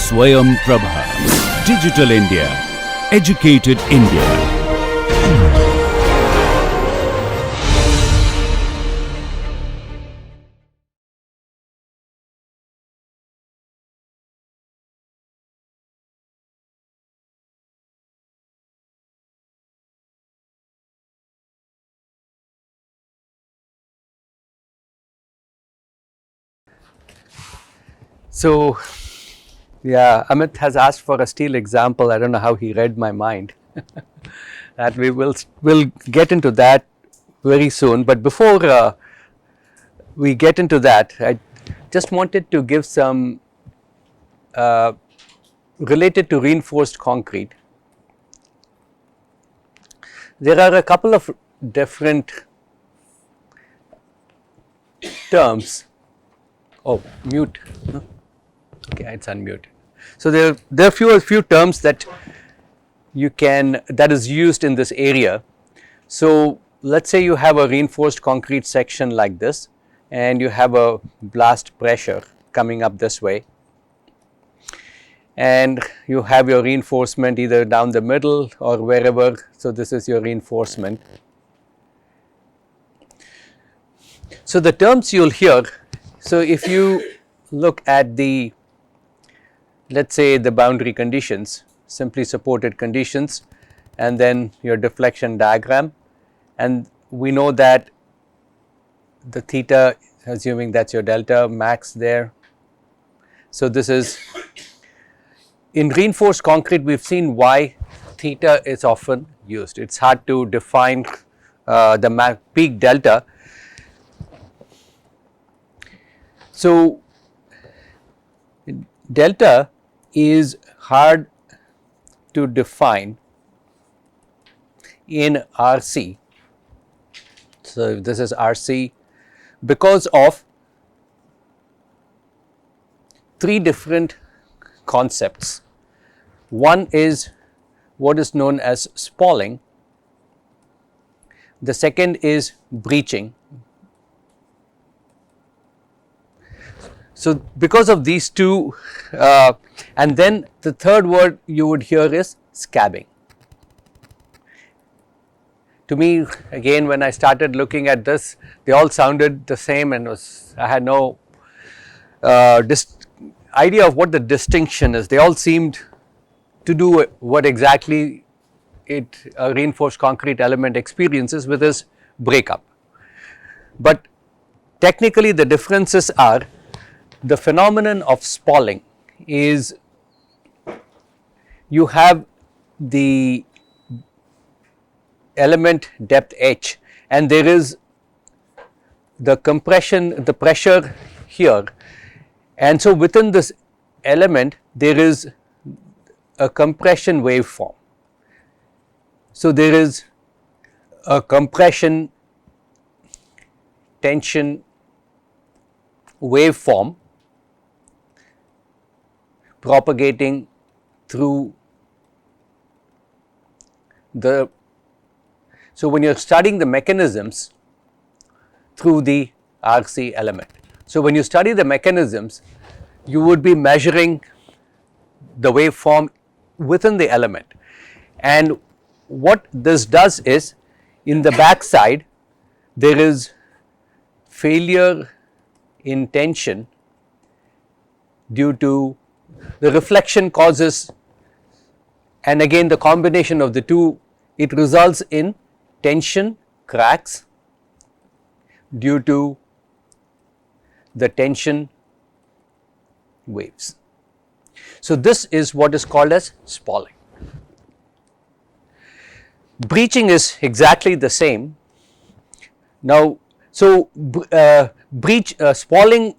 Swayam Prabha. Digital India. Educated India. So, yeah, Amit has asked for a steel example. I don't know how he read my mind. That we'll get into that very soon. But before we get into that, I just wanted to give some related to reinforced concrete. There are a couple of different terms. Oh, mute. Okay, it's unmuted. So there are a few terms that that is used in this area. So let's say you have a reinforced concrete section like this, and you have a blast pressure coming up this way, and you have your reinforcement either down the middle or wherever. So this is your reinforcement. So the terms you'll hear, so if you look at the, let's say, the boundary conditions, simply supported conditions, and then your deflection diagram, and we know that the theta, assuming that's your delta max there. So this is, in reinforced concrete we've seen why theta is often used. It's hard to define the peak delta. So delta is hard to define in RC. So this is RC because of three different concepts. One is what is known as spalling. The second is breaching. So because of these two, and then the third word you would hear is scabbing. To me, again, when I started looking at this, they all sounded the same, and I had no idea of what the distinction is. They all seemed to do what exactly a reinforced concrete element experiences with its breakup. But technically the differences are, the phenomenon of spalling is you have the element depth h, and there is the compression, the pressure here, and so within this element there is a compression waveform. So there is a compression tension waveform propagating through the, so when you are studying the mechanisms through the RC element. So when you study the mechanisms, you would be measuring the waveform within the element, and what this does is, in the back side there is failure in tension due to the reflection causes, and again the combination of the two, it results in tension cracks due to the tension waves. So this is what is called as spalling. Breaching is exactly the same. Now, so spalling,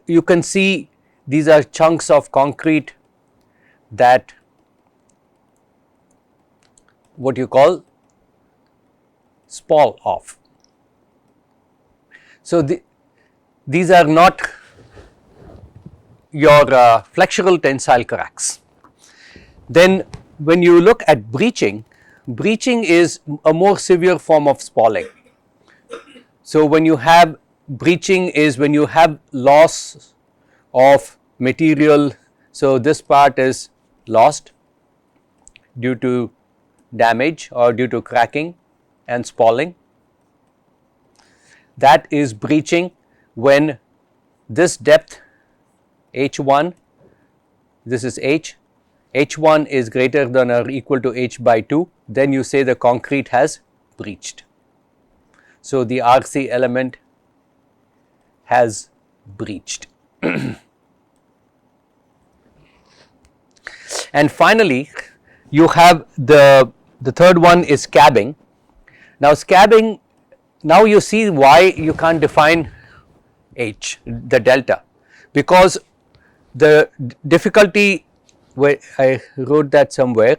you can see these are chunks of concrete that what you call spall off. So these are not your flexural tensile cracks. Then when you look at breaching, breaching is a more severe form of spalling. So when you have breaching is when you have loss of material So, this part is lost due to damage or due to cracking and spalling. That is breaching when this depth h1, this is h1 is greater than or equal to h by 2, then you say the concrete has breached. So, the RC element has breached. And finally, you have the third one is scabbing. Now, scabbing, now you see why you can't define H, the delta, because the difficulty, where I wrote that somewhere,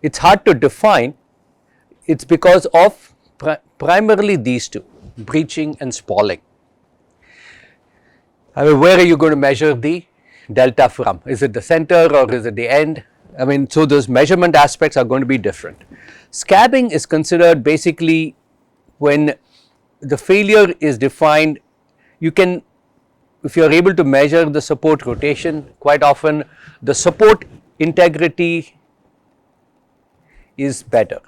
it is hard to define, it is because of primarily these two, breaching and spalling. I mean, where are you going to measure the delta from? Is it the center or is it the end? I mean, so those measurement aspects are going to be different. Scabbing is considered basically when the failure is defined, you can, if you are able to measure the support rotation, quite often the support integrity is better,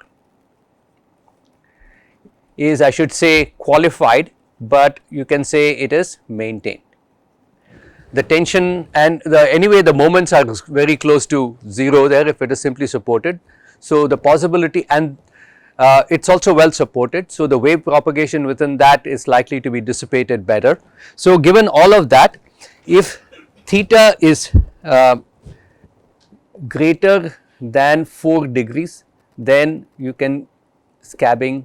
is I should say qualified, but you can say it is maintained. The tension and anyway the moments are very close to 0 there if it is simply supported. So, the possibility, and it is also well supported. So, the wave propagation within that is likely to be dissipated better. So, given all of that, if theta is greater than 4 degrees, then you can scabbing.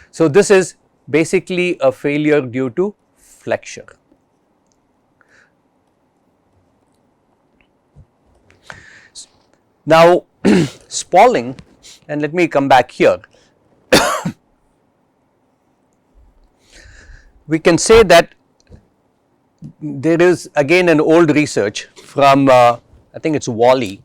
So, this is basically a failure due to flexure. Now, spalling, and let me come back here, we can say that there is again an old research from I think it is Wally,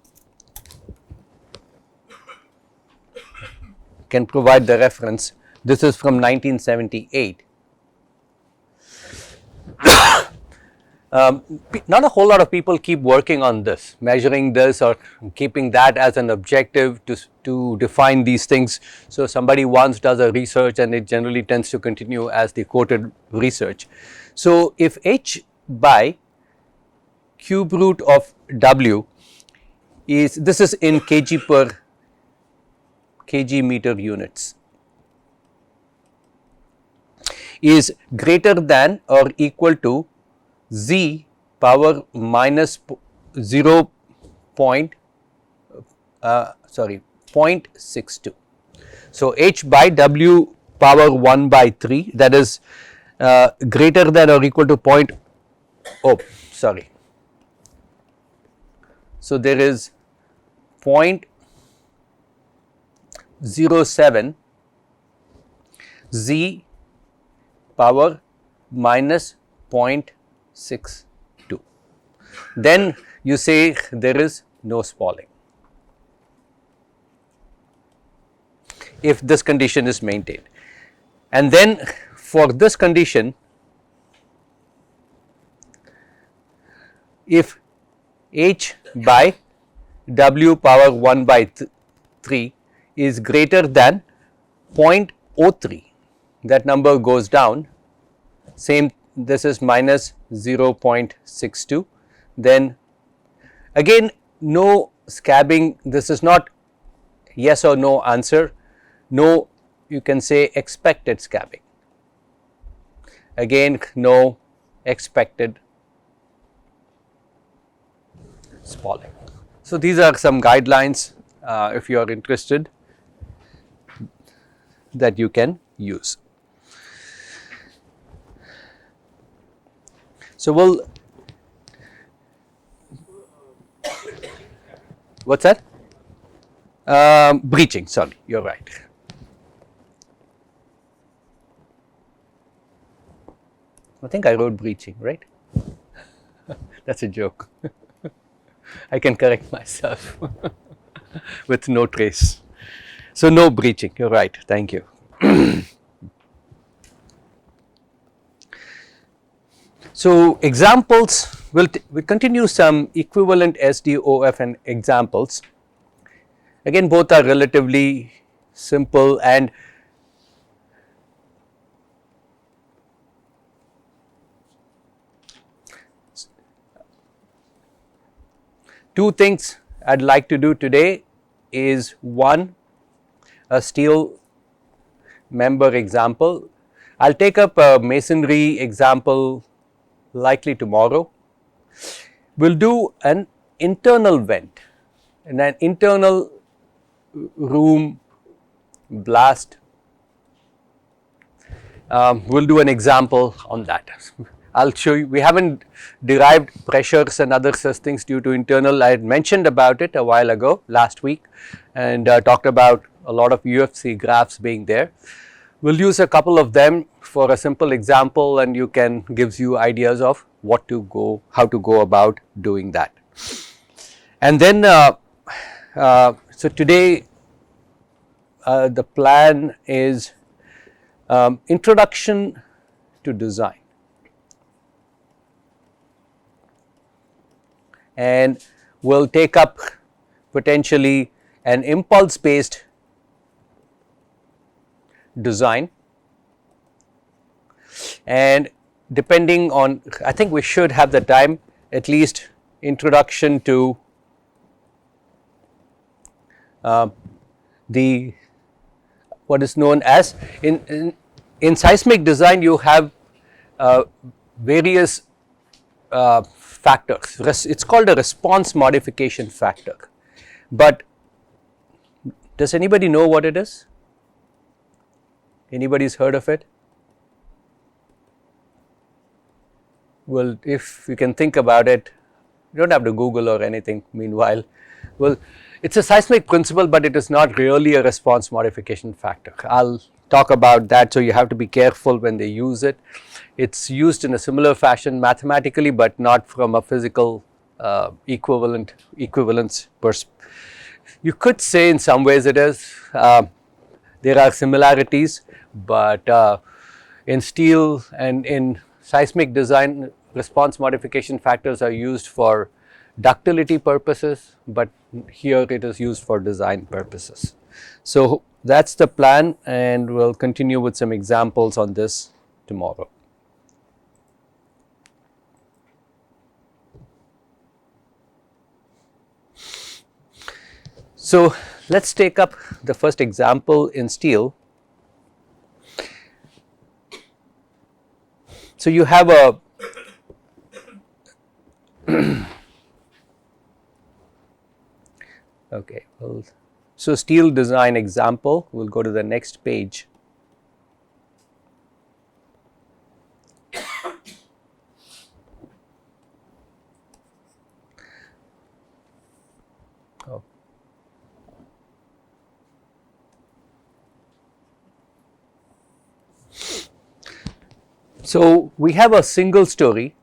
can provide the reference, this is from 1978. Not a whole lot of people keep working on this, measuring this or keeping that as an objective to define these things. So, somebody once does a research and it generally tends to continue as the quoted research. So, if H by cube root of W is, this is in kg per kg meter units, is greater than or equal to z power minus 0.62. So, h by w power 1 by 3, that is greater than or equal to So, there is 0.07 z power minus 0.62, then you say there is no spalling if this condition is maintained. And then for this condition, if h by w power 1 by 3 is greater than 0.03, that number goes down, same, this is minus 0.62, then again no scabbing, this is not yes or no answer, no, you can say expected scabbing, again no expected spalling. So, these are some guidelines if you are interested that you can use. So, we'll, what's that? Breaching, sorry, you are right. I think I wrote breaching, right? That is a joke. I can correct myself with no trace. So, no breaching, you are right, thank you. So, examples we'll continue some equivalent SDOF and examples. Again, both are relatively simple, and two things I'd like to do today is one, a steel member example. I'll take up a masonry example likely tomorrow. We'll do an internal vent and an internal room blast. We'll do an example on that. I'll show you. We haven't derived pressures and other such things due to internal. I had mentioned about it a while ago, last week, and talked about a lot of UFC graphs being there. We'll use a couple of them for a simple example, and you can gives you ideas of how to go about doing that. And then so today the plan is introduction to design, and we'll take up potentially an impulse based design, and depending on, I think we should have the time, at least introduction to the what is known as in seismic design. You have various factors. It's called a response modification factor, but does anybody know what it is? Anybody's heard of it? Well, if you can think about it, you don't have to Google or anything meanwhile. Well, it's a seismic principle, but it is not really a response modification factor. I'll talk about that, so you have to be careful when they use it. It's used in a similar fashion mathematically, but not from a physical equivalence perspective. You could say in some ways it is. There are similarities, but in steel and in seismic design, response modification factors are used for ductility purposes, but here it is used for design purposes. So that's the plan, and we'll continue with some examples on this tomorrow. So let's take up the first example in steel. So you have a okay, well, so steel design example. We'll go to the next page. Oh. So we have a single story,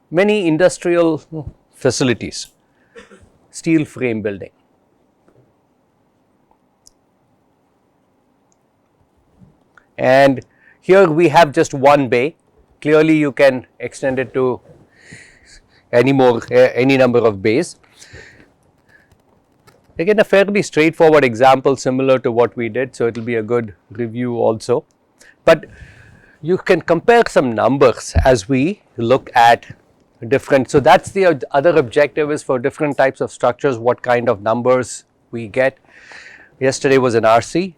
many industrial facilities, steel frame building. And here we have just one bay. Clearly you can extend it to any number of bays. Again, a fairly straightforward example similar to what we did, so it will be a good review also. But you can compare some numbers as we look at different. So that's the other objective, is for different types of structures, what kind of numbers we get. Yesterday was an RC.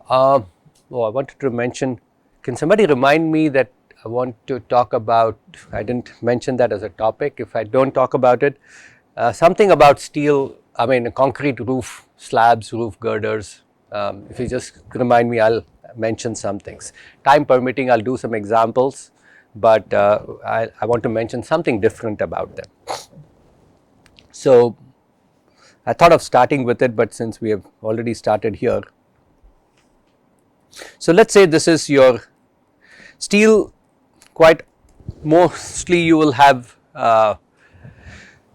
I wanted to mention, can somebody remind me that I want to talk about, I didn't mention that as a topic. If I don't talk about it, something about steel, concrete roof slabs, roof girders. If you just remind me, I'll mention some things. Time permitting, I'll do some examples, but I want to mention something different about them. So I thought of starting with it, but since we have already started here. So let's say this is your steel. Quite mostly you will have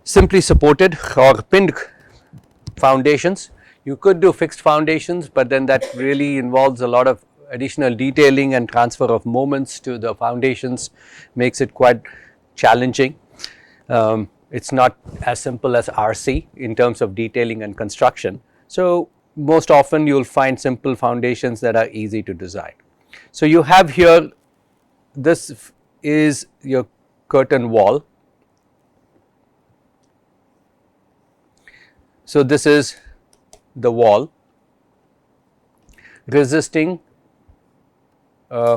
simply supported or pinned foundations. You could do fixed foundations, but then that really involves a lot of additional detailing and transfer of moments to the foundations makes it quite challenging. It's not as simple as RC in terms of detailing and construction. So most often you will find simple foundations that are easy to design. So you have here, this is your curtain wall. So this is the wall resisting PR.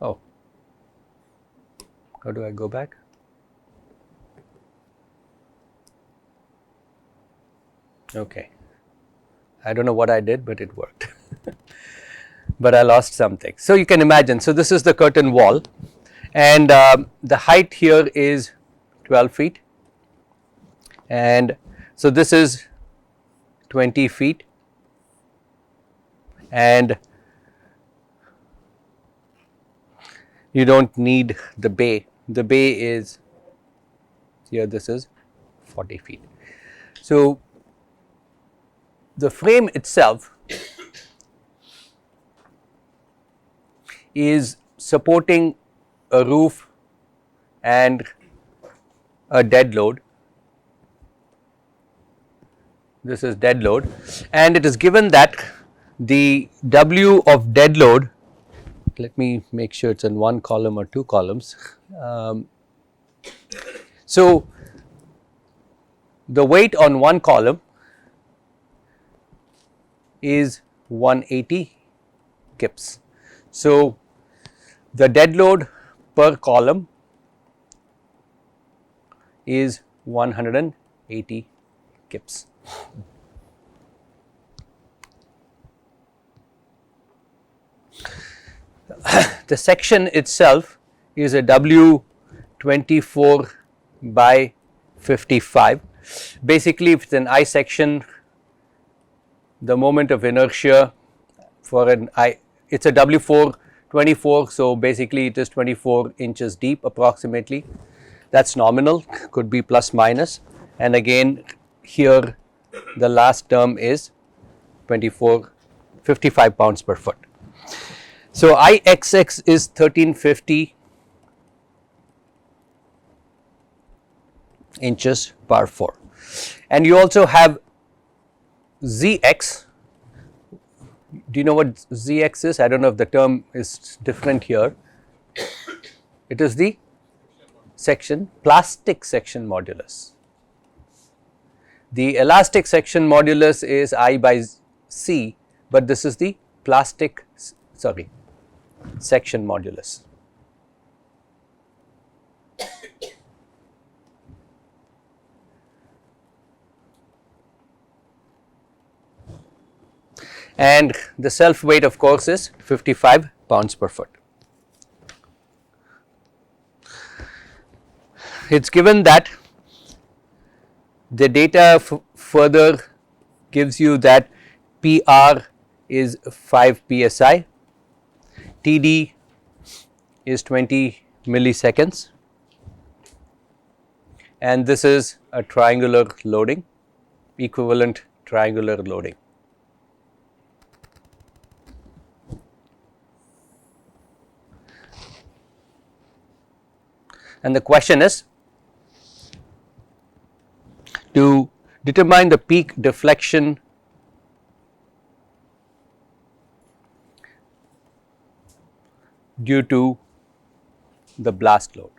Oh, how do I go back? Okay, I don't know what I did, but it worked. But I lost something. So you can imagine, so this is the curtain wall, and the height here is 12 feet, and so this is 20 feet, and you don't need the bay. The bay is here, this is 40 feet. So the frame itself is supporting a roof and a dead load. This is dead load, and it is given that the W of dead load, let me make sure it's in one column or two columns. So the weight on one column is 180 kips. So the dead load per column is 180 kips. The section itself is a W 24 by 55. Basically, if it's an I section, the moment of inertia for an I, it's a W4 24, so basically it is 24 inches deep approximately. That's nominal, could be plus minus, and again here the last term is 55 pounds per foot. So IXX is 1350 inches per 4, and you also have ZX. Do you know what ZX is? I don't know if the term is different here. It is the plastic section modulus. The elastic section modulus is I by C, but this is the section modulus. And the self weight, of course, is 55 pounds per foot. It's given that the data further gives you that PR is 5 psi, TD is 20 milliseconds, and this is a triangular loading, equivalent triangular loading. And the question is to determine the peak deflection due to the blast load.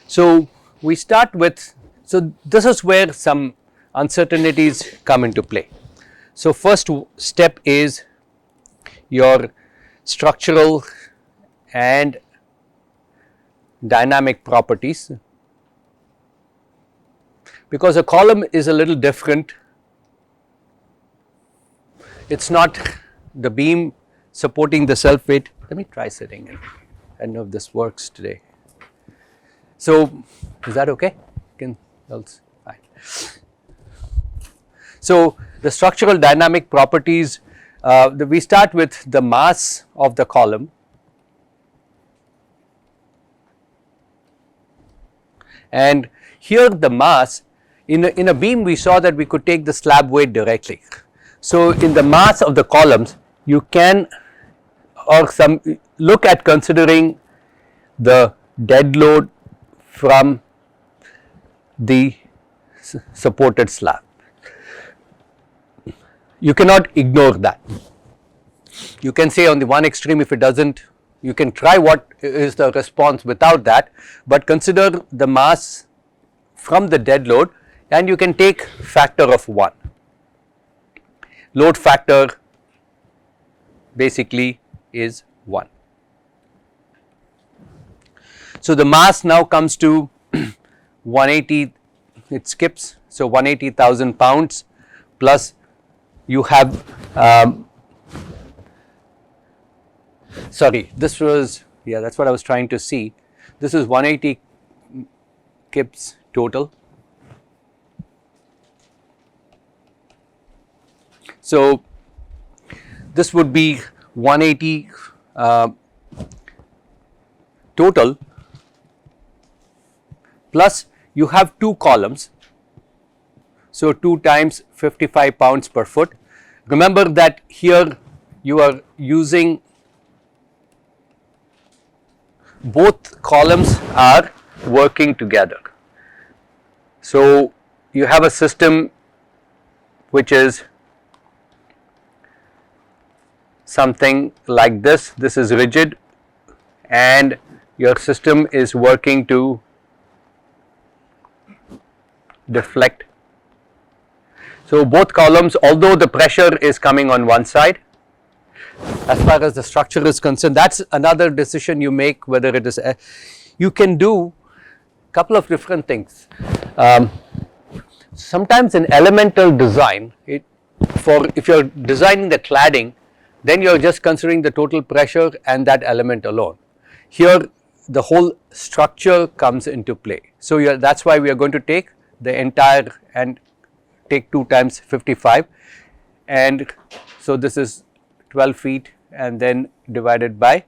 So we start with, so this is where some uncertainties come into play. So first step is your structural and dynamic properties, because a column is a little different. It's not the beam supporting the self weight. Let me try sitting in. I don't know if this works today. So is that okay? Fine. So, the structural dynamic properties, we start with the mass of the column, and here the mass in a beam we saw that we could take the slab weight directly. So, in the mass of the columns you can look at considering the dead load from the supported slab. You cannot ignore that. You can say on the one extreme, if it doesn't, you can try what is the response without that, but consider the mass from the dead load and you can take factor of 1. Load factor basically is 1. So, the mass now comes to 180, it skips, so 180,000 pounds plus you have, sorry, this was, yeah, that is what I was trying to see. This is 180 kips total. So, this would be 180 total, plus you have 2 columns. So, 2 times 55 pounds per foot. Remember that here you are using, both columns are working together. So, you have a system which is something like this is rigid and your system is working to deflect. So, both columns, although the pressure is coming on one side, as far as the structure is concerned, that is another decision you make, whether it is, you can do couple of different things. Sometimes in elemental design, if you are designing the cladding, then you are just considering the total pressure and that element alone. Here the whole structure comes into play. So, that is why we are going to take the entire and take 2 times 55, and so this is 12 feet and then divided by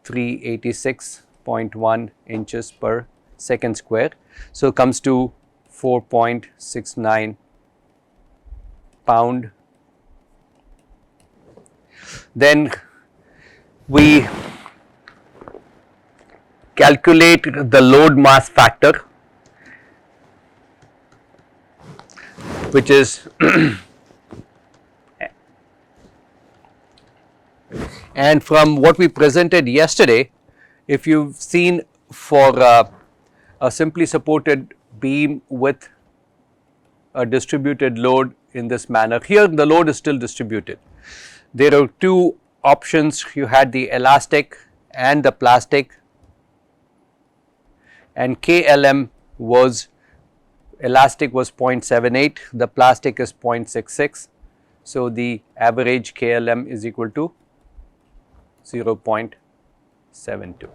386.1 inches per second square. So, comes to 4.69 pound. Then we calculate the load mass factor, which is and from what we presented yesterday, if you have seen for a simply supported beam with a distributed load in this manner, here the load is still distributed. There are 2 options, you had the elastic and the plastic, and KLM was, elastic was 0.78, the plastic is 0.66. So, the average KLM is equal to 0.72,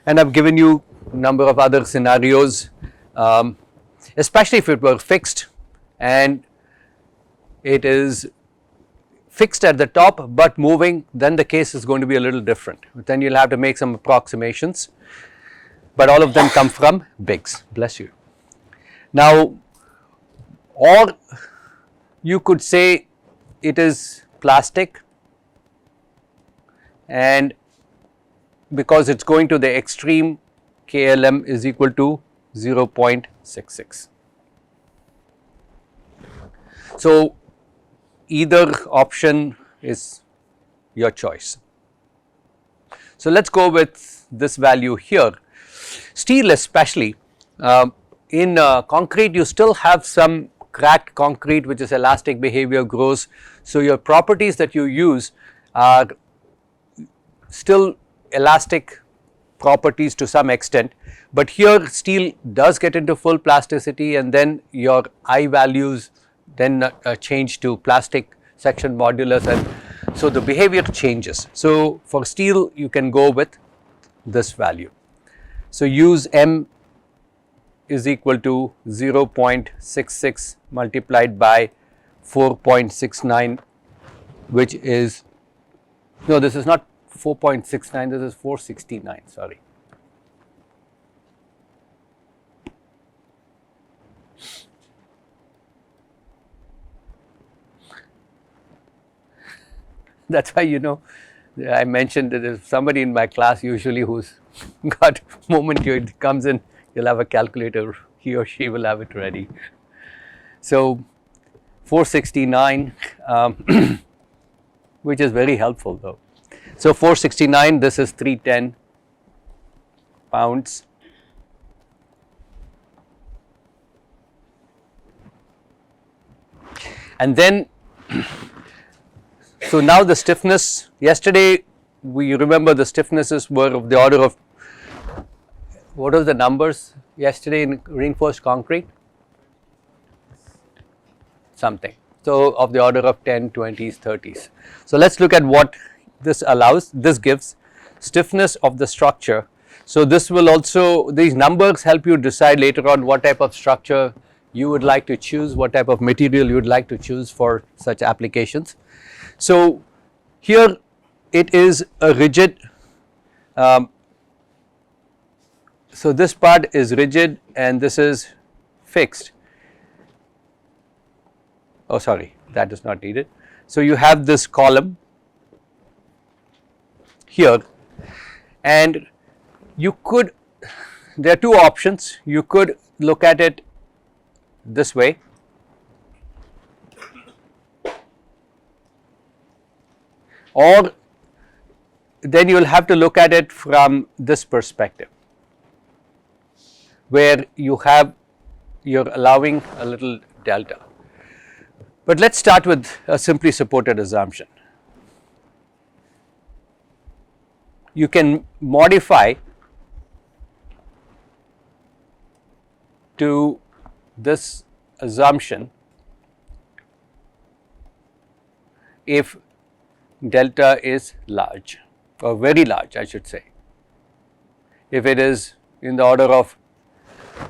and I have given you number of other scenarios, especially if it were fixed and it is fixed at the top but moving, then the case is going to be a little different. Then you will have to make some approximations, but all of them come from Biggs, bless you. Now, or you could say it is plastic, and because it is going to the extreme, KLM is equal to 0.66. So, either option is your choice. So, let us go with this value here. Steel especially, in concrete you still have some cracked concrete which is elastic behavior grows. So, your properties that you use are still elastic properties to some extent, but here steel does get into full plasticity, and then your I values then change to plastic section modulus, and so the behavior changes. So, for steel you can go with this value. So, use M is equal to 0.66 multiplied by 4.69, which is, no, this is not 4.69, this is 469, sorry. That's why, you know, I mentioned that there's somebody in my class usually who's got, moment it comes in, you'll have a calculator, he or she will have it ready. So 469, which is very helpful though. So 469, this is 310 pounds. And then, so now the stiffness, yesterday we remember the stiffnesses were of the order of, what are the numbers yesterday in reinforced concrete? Something. So of the order of 10, 20s, 30s. So let's look at what this allows. This gives stiffness of the structure. So this will also, these numbers help you decide later on what type of structure you would like to choose, what type of material you would like to choose for such applications. So here it is a rigid, so this part is rigid and this is fixed. Oh sorry, that is not needed. So you have this column here, and you could, there are two options. You could look at it this way, or then you will have to look at it from this perspective, where you have, you're allowing a little delta. But let's start with a simply supported assumption. You can modify to this assumption if delta is large, or very large I should say. If it is in the order of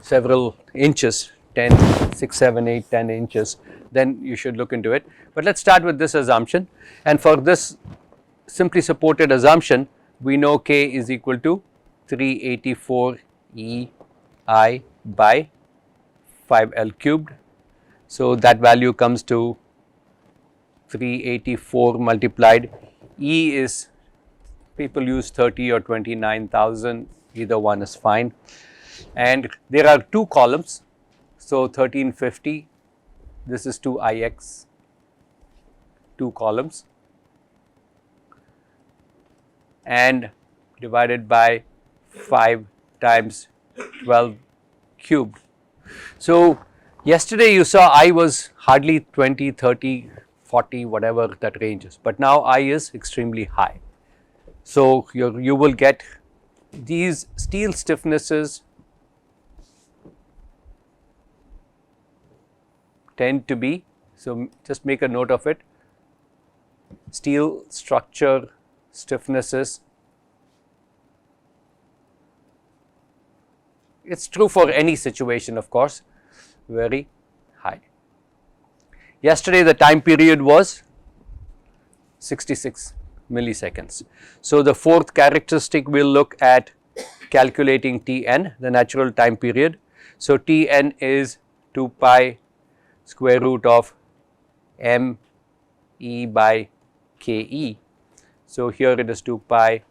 several inches, 10, 6, 7, 8, 10 inches, then you should look into it. But let's start with this assumption, and for this simply supported assumption, we know K is equal to 384 EI by 5L cubed. So that value comes to 384 multiplied, E is, people use 30 or 29,000, either one is fine, and there are two columns. So 1350, this is 2IX, two columns, and divided by 5 times 12 cubed. So yesterday you saw I was hardly 20, 30, 40, whatever that range is, but now I is extremely high. So you will get these steel stiffnesses tend to be, so just make a note of it, steel structure stiffnesses, it's true for any situation of course, very high. Yesterday the time period was 66 milliseconds. So the fourth characteristic we'll look at calculating Tn, the natural time period. So Tn is 2 pi square root of m e by ke. So here it is 2 pi,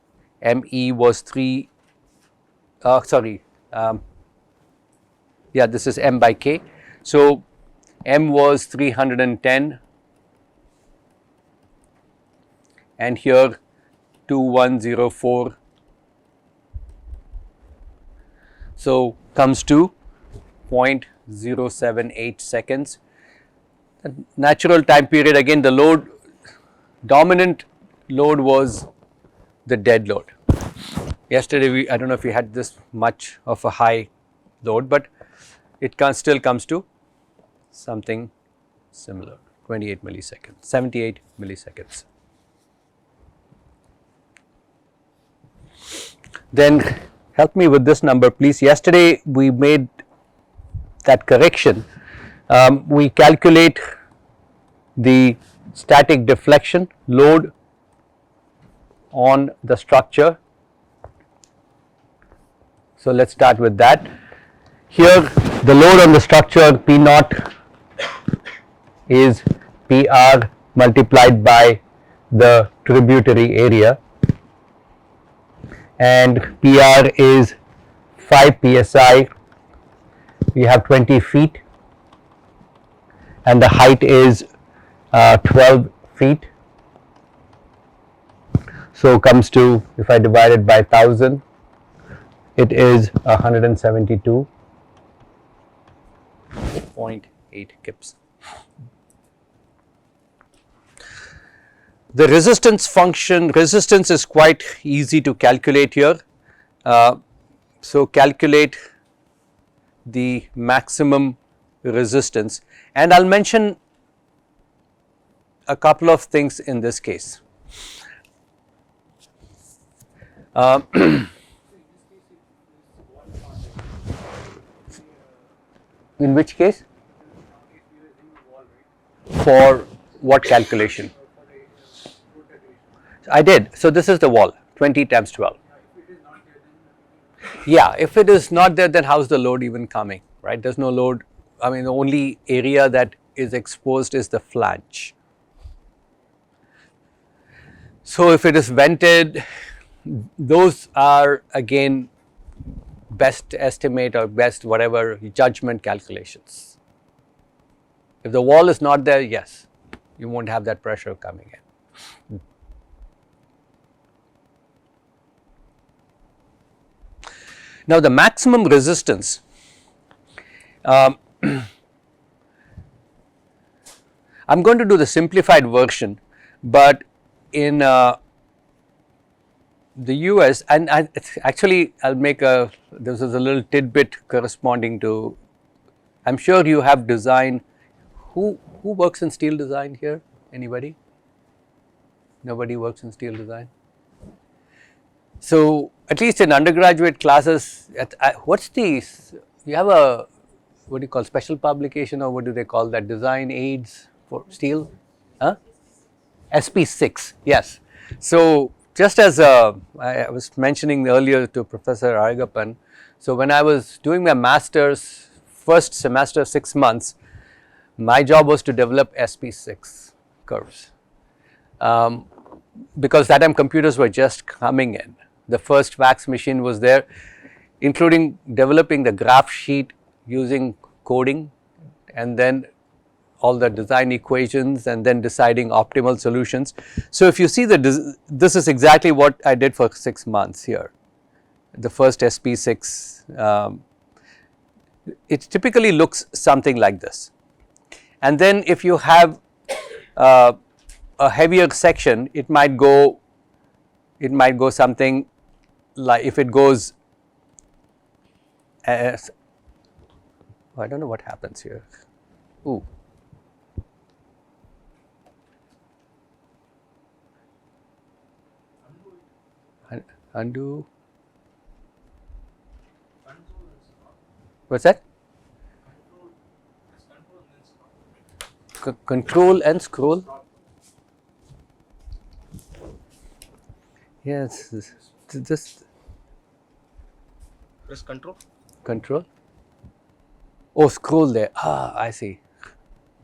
me was 3, yeah, this is m by k. So m was 310 and here 2104, so comes to 0.078 seconds. The natural time period, again the load, dominant load was the dead load. Yesterday I don't know if we had this much of a high load, but it still comes to something similar, 28 milliseconds, 78 milliseconds. Then help me with this number please. Yesterday we made that correction, we calculate the static deflection load on the structure. So let us start with that. Here the load on the structure P naught is PR multiplied by the tributary area, and PR is 5 psi. We have 20 feet and the height is 12 feet. So comes to, if I divide it by 1000, it is 172.8 kips. The resistance function, resistance is quite easy to calculate here. So calculate the maximum resistance, and I will mention a couple of things in this case. In which case? For what calculation? I did. So this is the wall, 20 times 12. Yeah, if it is not there, then how is the load even coming, right? There is no load. I mean, the only area that is exposed is the flange. So if it is vented, those are again best estimate or best whatever judgment calculations. If the wall is not there, yes, you won't have that pressure coming in. Now the maximum resistance, I am going to do the simplified version, but in the US, and actually I will make a, this is a little tidbit corresponding to, I am sure you have design, who works in steel design here, anybody? Nobody works in steel design? So at least in undergraduate classes, what's the, you have a, what do you call, special publication, or what do they call that, design aids for steel? Huh? SP6, yes. So just as I was mentioning earlier to Professor Arigappan, so when I was doing my master's first semester, 6 months, my job was to develop SP6 curves, because that time computers were just coming in. The first fax machine was there, including developing the graph sheet using coding, and then all the design equations, and then deciding optimal solutions. So if you see this is exactly what I did for 6 months here, the first SP6, it typically looks something like this. And then if you have a heavier section, it might go something like, if it goes as, oh, I don't know what happens here. Ooh. Undo. What's that? Control and scroll. Yes, this. Press control. Control. Oh, scroll there. Ah, I see.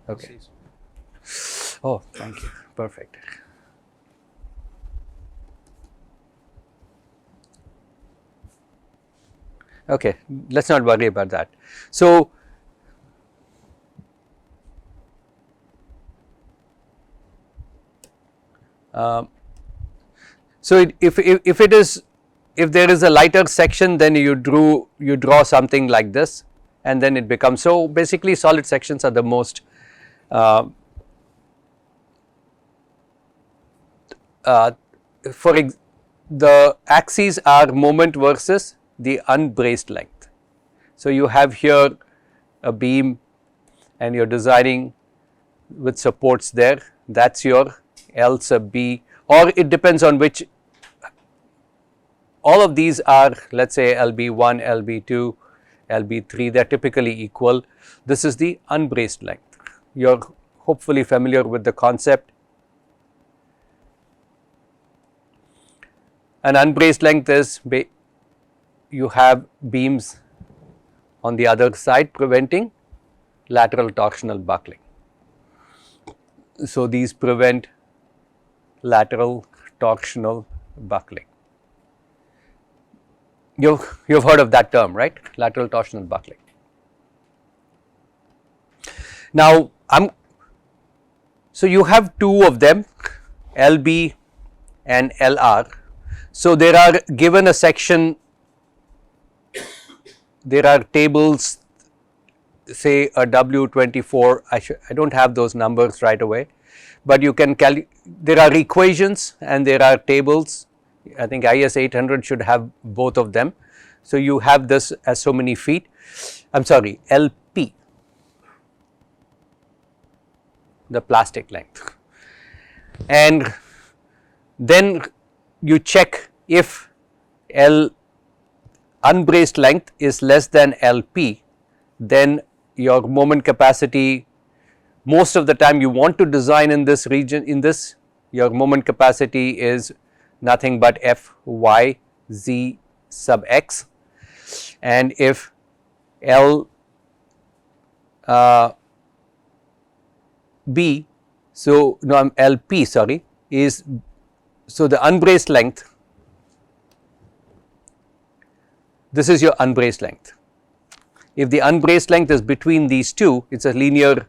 Okay. Oh, thank you. Perfect. Okay, let's not worry about that. So if there is a lighter section, then you draw something like this, and then it becomes, so basically solid sections are the most the axes are moment versus the unbraced length. So you have here a beam and you are designing with supports there, that is your L sub B, or it depends on which, all of these are, let us say LB1, LB2, LB3, they are typically equal. This is the unbraced length. You are hopefully familiar with the concept. An unbraced length is you have beams on the other side preventing lateral torsional buckling. So, these prevent lateral torsional buckling. You've heard of that term, right? Lateral torsional buckling. Now, so you have two of them, LB and LR. So, there are given a section, there are tables, say a W24, I do not have those numbers right away, but you can there are equations and there are tables. I think IS 800 should have both of them. So, you have this as so many feet, I am sorry, LP, the plastic length, and then you check if unbraced length is less than LP, then your moment capacity, most of the time you want to design in this region, your moment capacity is nothing but Fy z sub x, and if B, so no LP sorry is, so the unbraced length, this is your unbraced length. If the unbraced length is between these two, it is a linear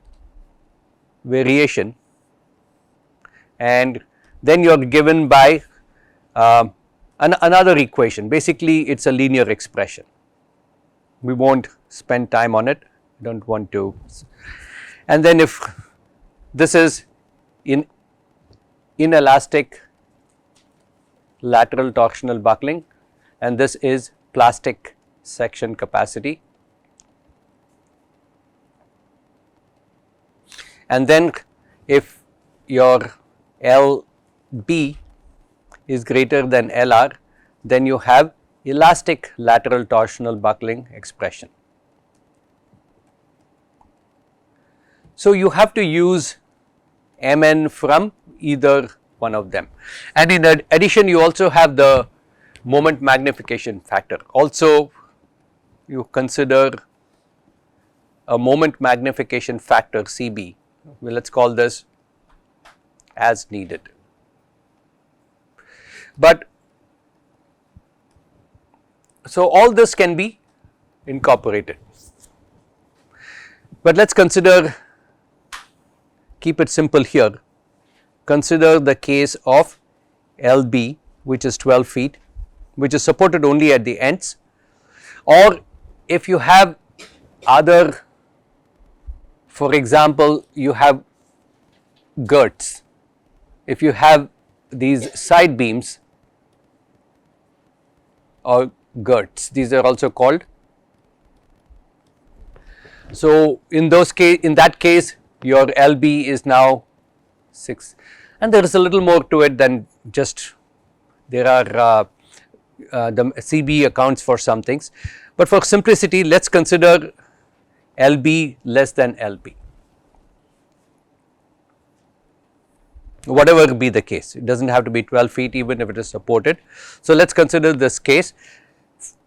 variation, and then you are given by another equation. Basically, it is a linear expression. We will not spend time on it, I do not want to. And then if this is inelastic lateral torsional buckling, and this is plastic section capacity, and then if your LB is greater than LR, then you have elastic lateral torsional buckling expression. So, you have to use Mn from either one of them, and in addition you also have the moment magnification factor. Also you consider a moment magnification factor CB, well, let us call this as needed. But so all this can be incorporated, but let us consider, keep it simple here, consider the case of LB, which is 12 feet, which is supported only at the ends, or if you have other, for example, you have girts, if you have these side beams or girts, these are also called. So, in that case your LB is now 6, and there is a little more to it than just, there are the CB accounts for some things, but for simplicity let us consider LB less than LB, whatever be the case, it does not have to be 12 feet even if it is supported. So, let us consider this case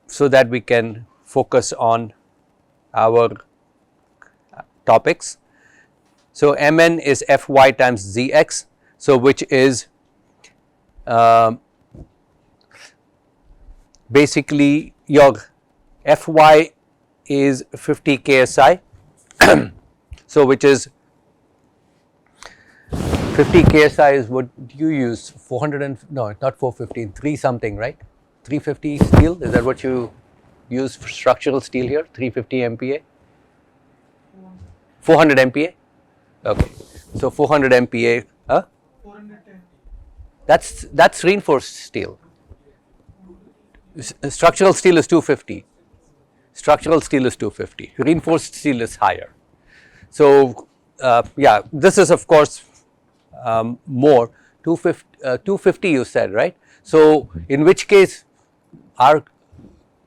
so that we can focus on our topics. So, Mn is Fy times Zx, so which is basically your Fy is 50 ksi, so which is 50 ksi is what you use, 400 and no, not 415, 3 something, right? 350 steel, is that what you use for structural steel here? 350 MPa, 400 MPa. Okay, so 400 MPa, 410. That's reinforced steel. Structural steel is 250. Structural steel is 250. Reinforced steel is higher. So yeah, this is of course more 250 you said, right? So in which case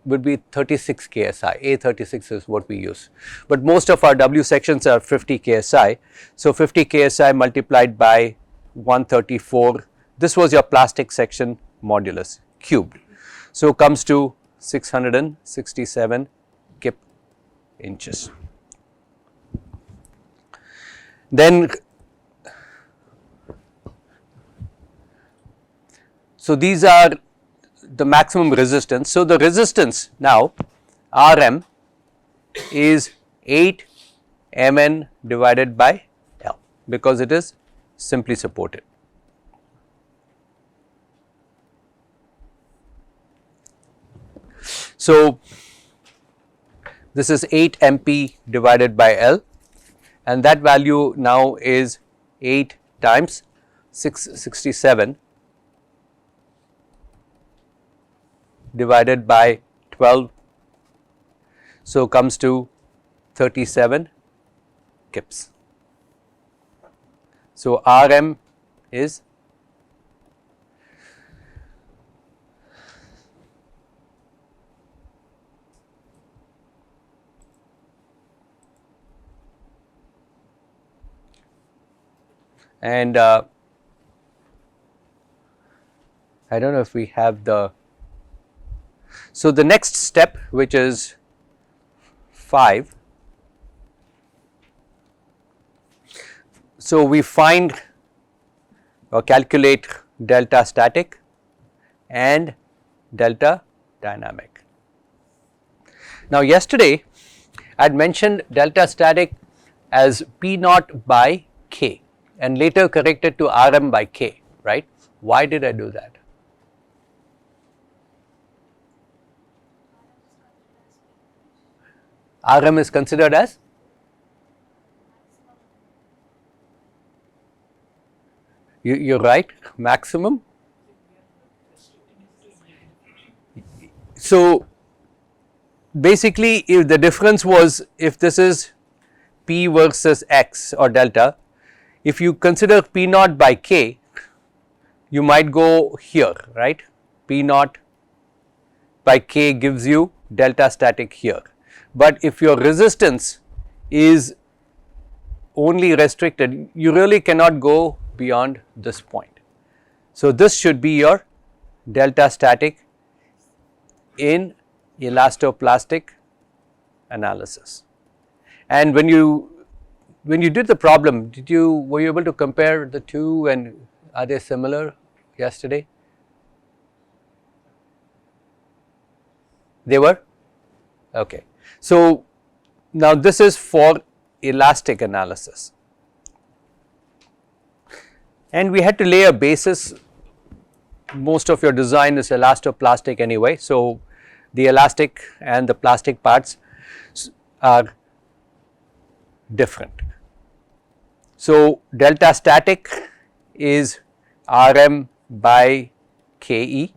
would be 36 ksi, A36 is what we use, but most of our W sections are 50 ksi. So, 50 ksi multiplied by 134, this was your plastic section modulus cubed. So, comes to 667 kip inches. Then, so these are the maximum resistance. So, the resistance now Rm is 8 Mn divided by L, because it is simply supported. So, this is 8 MP divided by L, and that value now is 8 times 667 divided by 12, so comes to 37 kips. So, Rm is and I do not know if we have the. So, the next step, which is 5, so we find or calculate delta static and delta dynamic. Now, yesterday I had mentioned delta static as P naught by K and later corrected to Rm by K, right? Why did I do that? Rm is considered as you're right, maximum. So, basically if the difference was, if this is P versus X or delta, if you consider P naught by K, you might go here, right? P naught by K gives you delta static here. But if your resistance is only restricted, you really cannot go beyond this point. So, this should be your delta static in elastoplastic analysis. And when you did the problem, were you able to compare the two, and are they similar yesterday? They were? Okay. So, now this is for elastic analysis, and we had to lay a basis. Most of your design is elastoplastic anyway. So, the elastic and the plastic parts are different. So, delta static is Rm by Ke,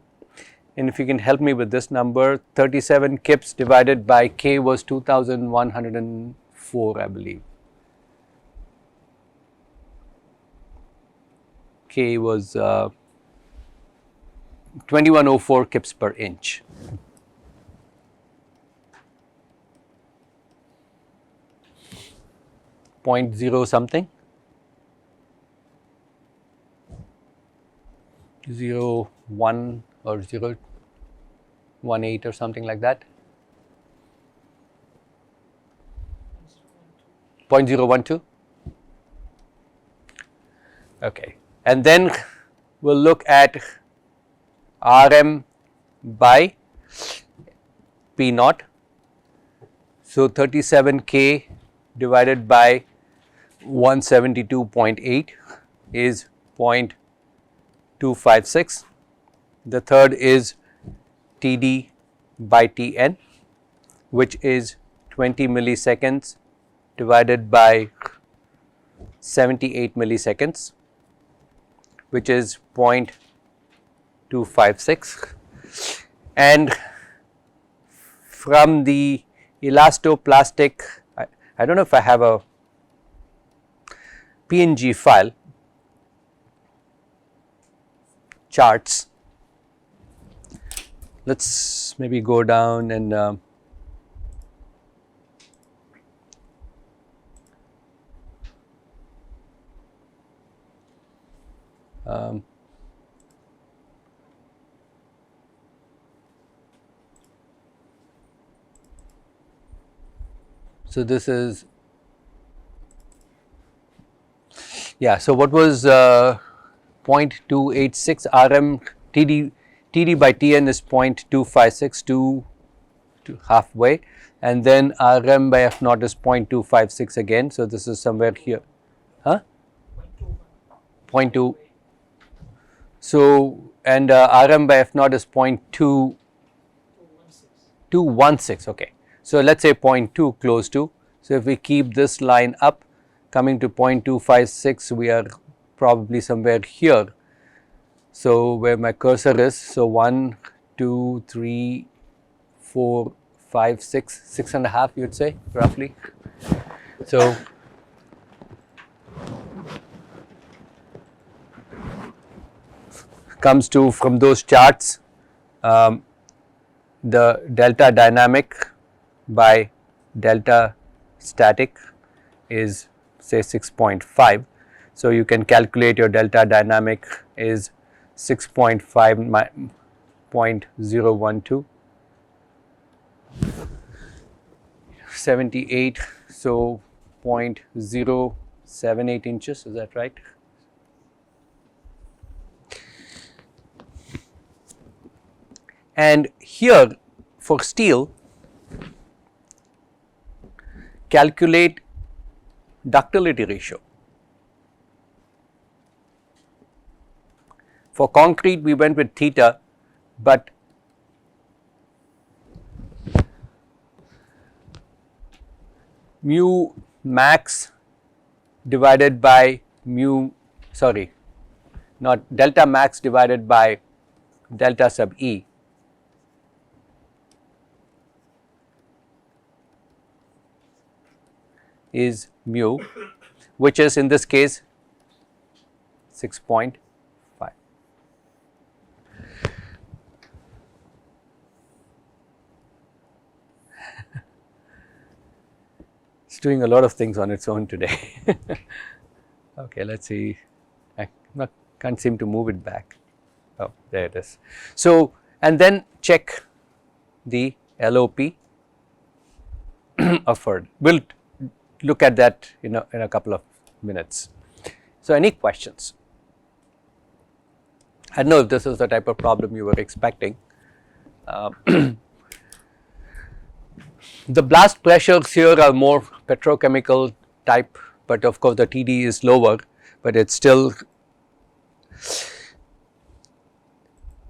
and if you can help me with this number, 37 kips divided by K was 2104, I believe. K was 2104 kips per inch. Point zero something, 0.1 or 0.18 or something like that. 0.012. Okay, and then we'll look at Rm by P naught. So, 37K divided by 172.8 is 0.256. The third is Td by Tn, which is 20 milliseconds divided by 78 milliseconds, which is 0.256. And from the elastoplastic, I do not know if I have a PNG file, charts. let's maybe go down and so this is, yeah, so what was 0.286 RM, TD by TN is 0.256, to halfway, and then RM by F naught is 0.256 again, so this is somewhere here, huh? 0.2, so and RM by F naught is 0.216, okay. So let's say 0.2 close to, so if we keep this line up coming to 0.256, we are probably somewhere here. So where my cursor is, so 1, 2, 3, 4, 5, 6, 6.5 you would say roughly. So comes to, from those charts, the delta dynamic by delta static is say 6.5. So you can calculate your delta dynamic is 6.5 0.012, 78, so 0.078 inches, is that right? And here for steel, calculate ductility ratio. For concrete we went with theta, but mu max divided by mu, sorry, not delta max divided by delta sub E is mu, which is in this case 6.5. It's doing a lot of things on its own today. Okay, let's see. I can't seem to move it back. Oh, there it is. So, and then check the LOP offered. We'll look at that in a couple of minutes. So, any questions? I don't know if this is the type of problem you were expecting. The blast pressures here are more petrochemical type, but of course the TD is lower, but it's still.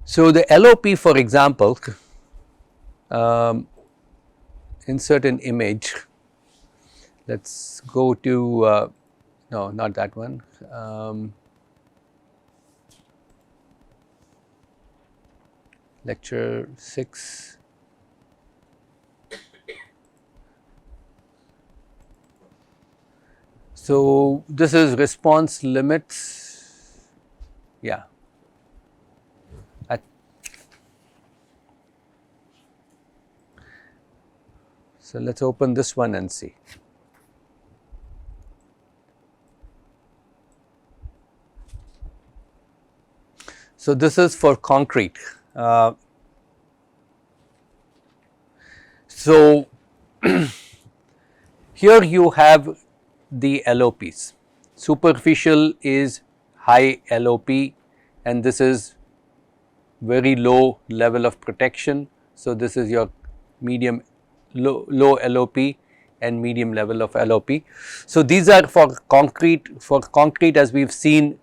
So the LOP, for example, insert an image. Let's go to, no, not that one. Lecture 6. So this is response limits, yeah. So let's open this one and see. So this is for concrete. So here you have the LOPs. Superficial is high LOP, and this is very low level of protection. So this is your medium, low LOP and medium level of LOP. So these are for concrete. For concrete, as we've seen,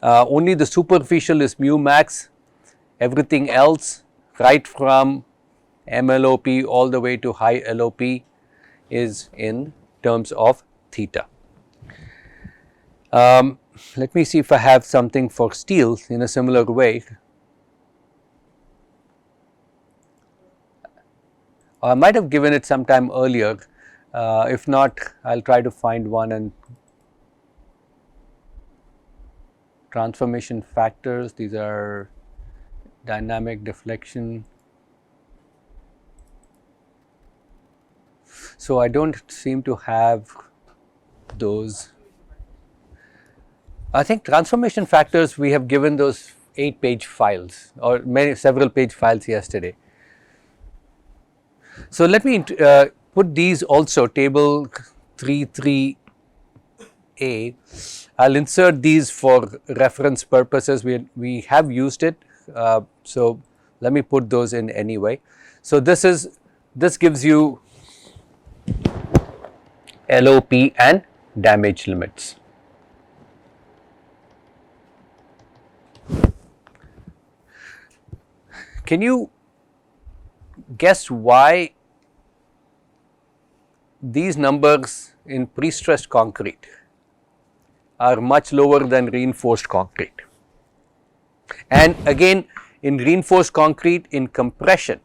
only the superficial is mu max. Everything else, right from MLOP all the way to high LOP, is in terms of theta. Let me see if I have something for steel in a similar way. I might have given it sometime earlier. If not, I'll try to find one. And transformation factors, these are dynamic deflection. So I don't seem to have those. I think transformation factors, we have given those 8-page files or several page files yesterday. So let me put these also, table 3.3a. I'll insert these for reference purposes. We have used it, so let me put those in anyway. So this gives you LOP and damage limits. Can you guess why these numbers in pre-stressed concrete are much lower than reinforced concrete? And again, in reinforced concrete, in compression.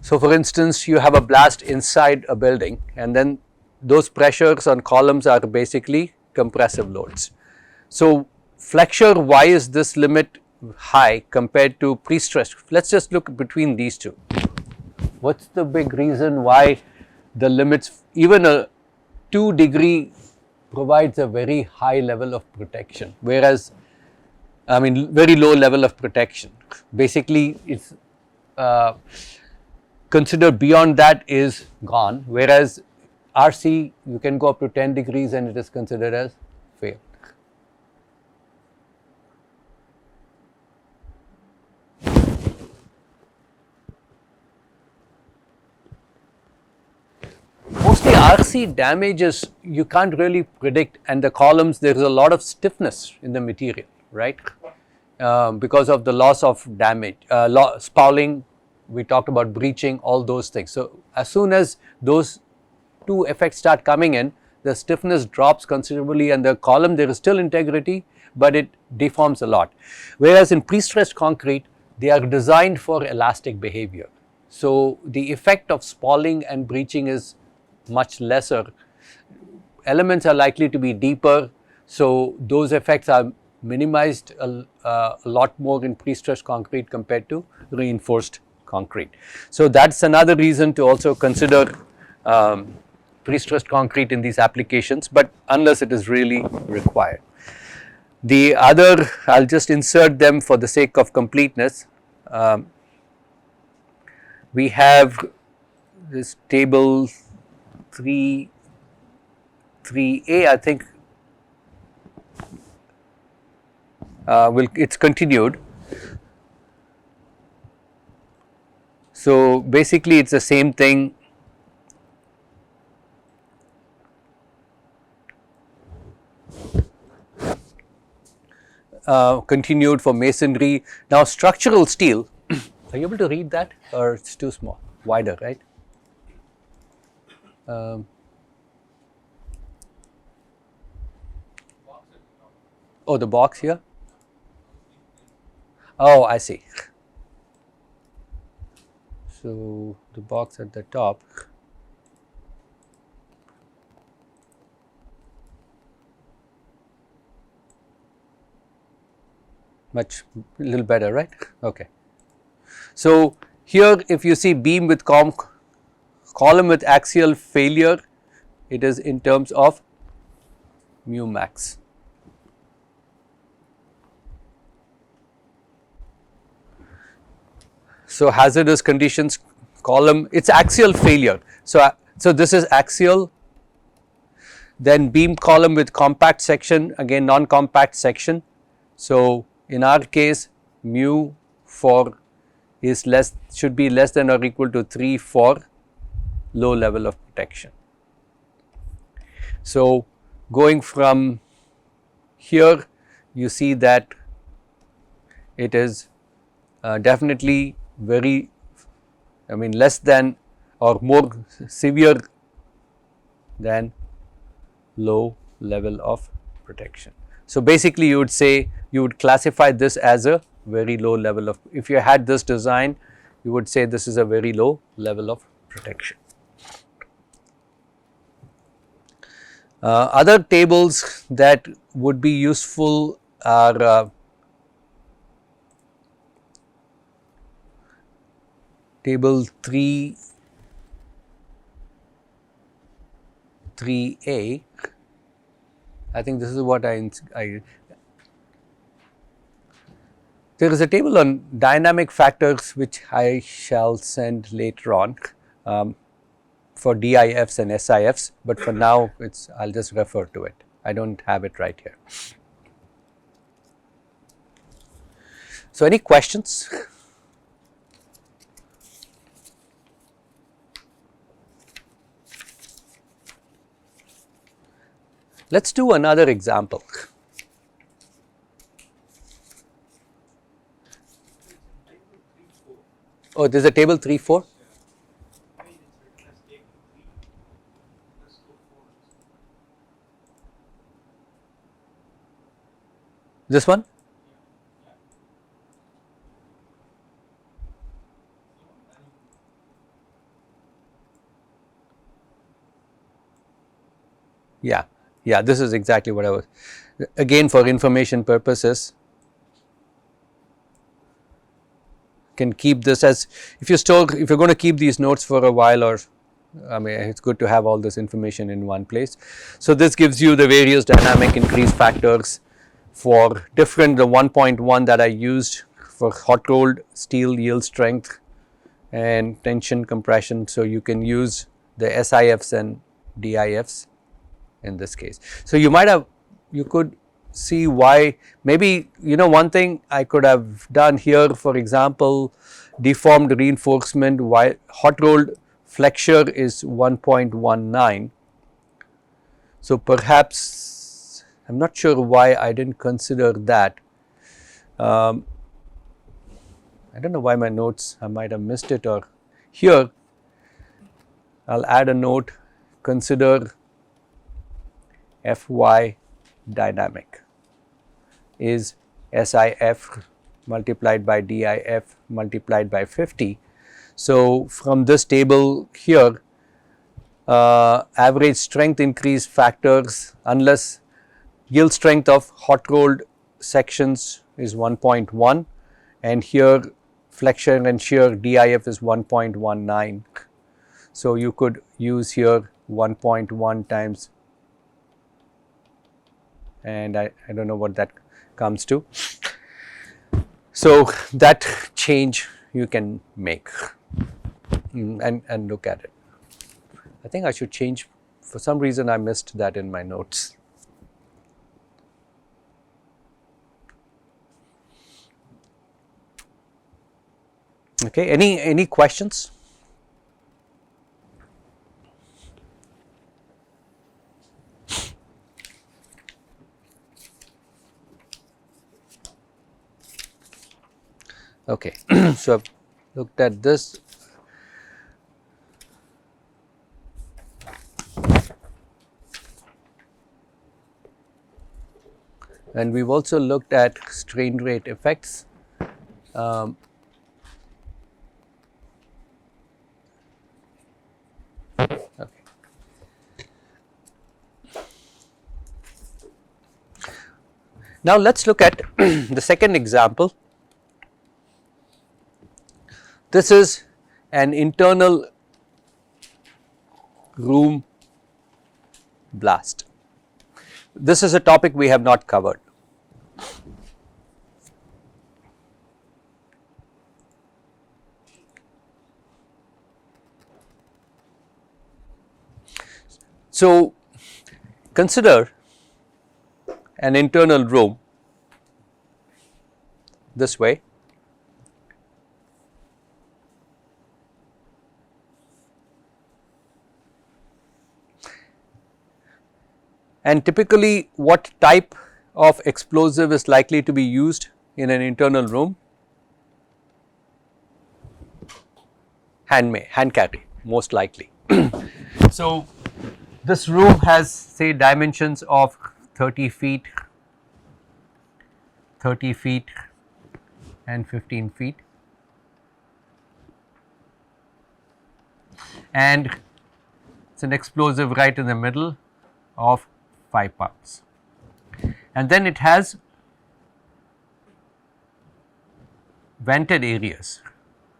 So for instance, you have a blast inside a building, and then those pressures on columns are basically compressive loads. So flexure, why is this limit high compared to pre-stressed? Let's just look between these two. What's the big reason why the limits, even a 2-degree provides a very high level of protection, whereas very low level of protection. Basically, it's considered beyond that is gone, whereas RC, you can go up to 10 degrees and it is considered as failed. Mostly RC damages you can't really predict, and the columns, there is a lot of stiffness in the material, right? Because of the loss of damage, spalling, we talked about breaching, all those things. So as soon as those two effects start coming in, the stiffness drops considerably, and the column, there is still integrity, but it deforms a lot. Whereas in pre-stressed concrete, they are designed for elastic behavior. So the effect of spalling and breaching is much lesser. Elements are likely to be deeper, so those effects are minimized a lot more in pre-stressed concrete compared to reinforced concrete. So that's another reason to also consider pre-stressed concrete in these applications, but unless it is really required. The other, I'll just insert them for the sake of completeness. We have this table 3.3a, I think it's continued. So basically it's the same thing. Continued for masonry. Now structural steel, are you able to read that, or it's too small, wider, right? Oh, the box here? Oh, I see. So the box at the top. Much, a little better, right? Okay. So here, if you see beam with column with axial failure, it is in terms of mu max. So hazardous conditions, column, it's axial failure. So this is axial. Then beam column with compact section, again non-compact section. So in our case, mu for is less, should be less than or equal to 3 for low level of protection. So going from here, you see that it is definitely very, less than or more severe than low level of protection. So basically you would say, you would classify this as a very low level of, if you had this design, you would say this is a very low level of protection. Other tables that would be useful are table 3, 3A, I think this is what I there is a table on dynamic factors which I shall send later on for DIFs and SIFs, but for now I'll just refer to it. I don't have it right here. So, any questions? Let us do another example. Oh, there is a table 3-4? This one? Yeah, yeah, this is exactly what I was, again for information purposes, can keep this as, if you're going to keep these notes for a while, or I mean it's good to have all this information in one place. So, this gives you the various dynamic increase factors for different, the 1.1 that I used for hot rolled steel yield strength and tension compression. So, you can use the SIFs and DIFs in this case. So, you could see why, maybe one thing I could have done here, for example, deformed reinforcement, while hot rolled flexure is 1.19. So, perhaps I am not sure why I did not consider that. I do not know why my notes, I might have missed it, or here I will add a note, consider Fy dynamic is SIF multiplied by DIF multiplied by 50. So, from this table here, average strength increase factors, unless yield strength of hot rolled sections is 1.1, and here flexion and shear DIF is 1.19. So, you could use here 1.1 times, and I do not know what that comes to. So, that change you can make and look at it. I think I should change, for some reason I missed that in my notes. Okay, any questions? Okay, so I've looked at this. And we've also looked at strain rate effects. Okay. Now, let us look at the second example. This is an internal room blast. This is a topic we have not covered. So, consider an internal room this way. And typically, what type of explosive is likely to be used in an internal room? Hand carry, most likely. So, this room has, say, dimensions of 30 feet, 30 feet and 15 feet, and it is an explosive right in the middle of 5 pounds, and then it has vented areas.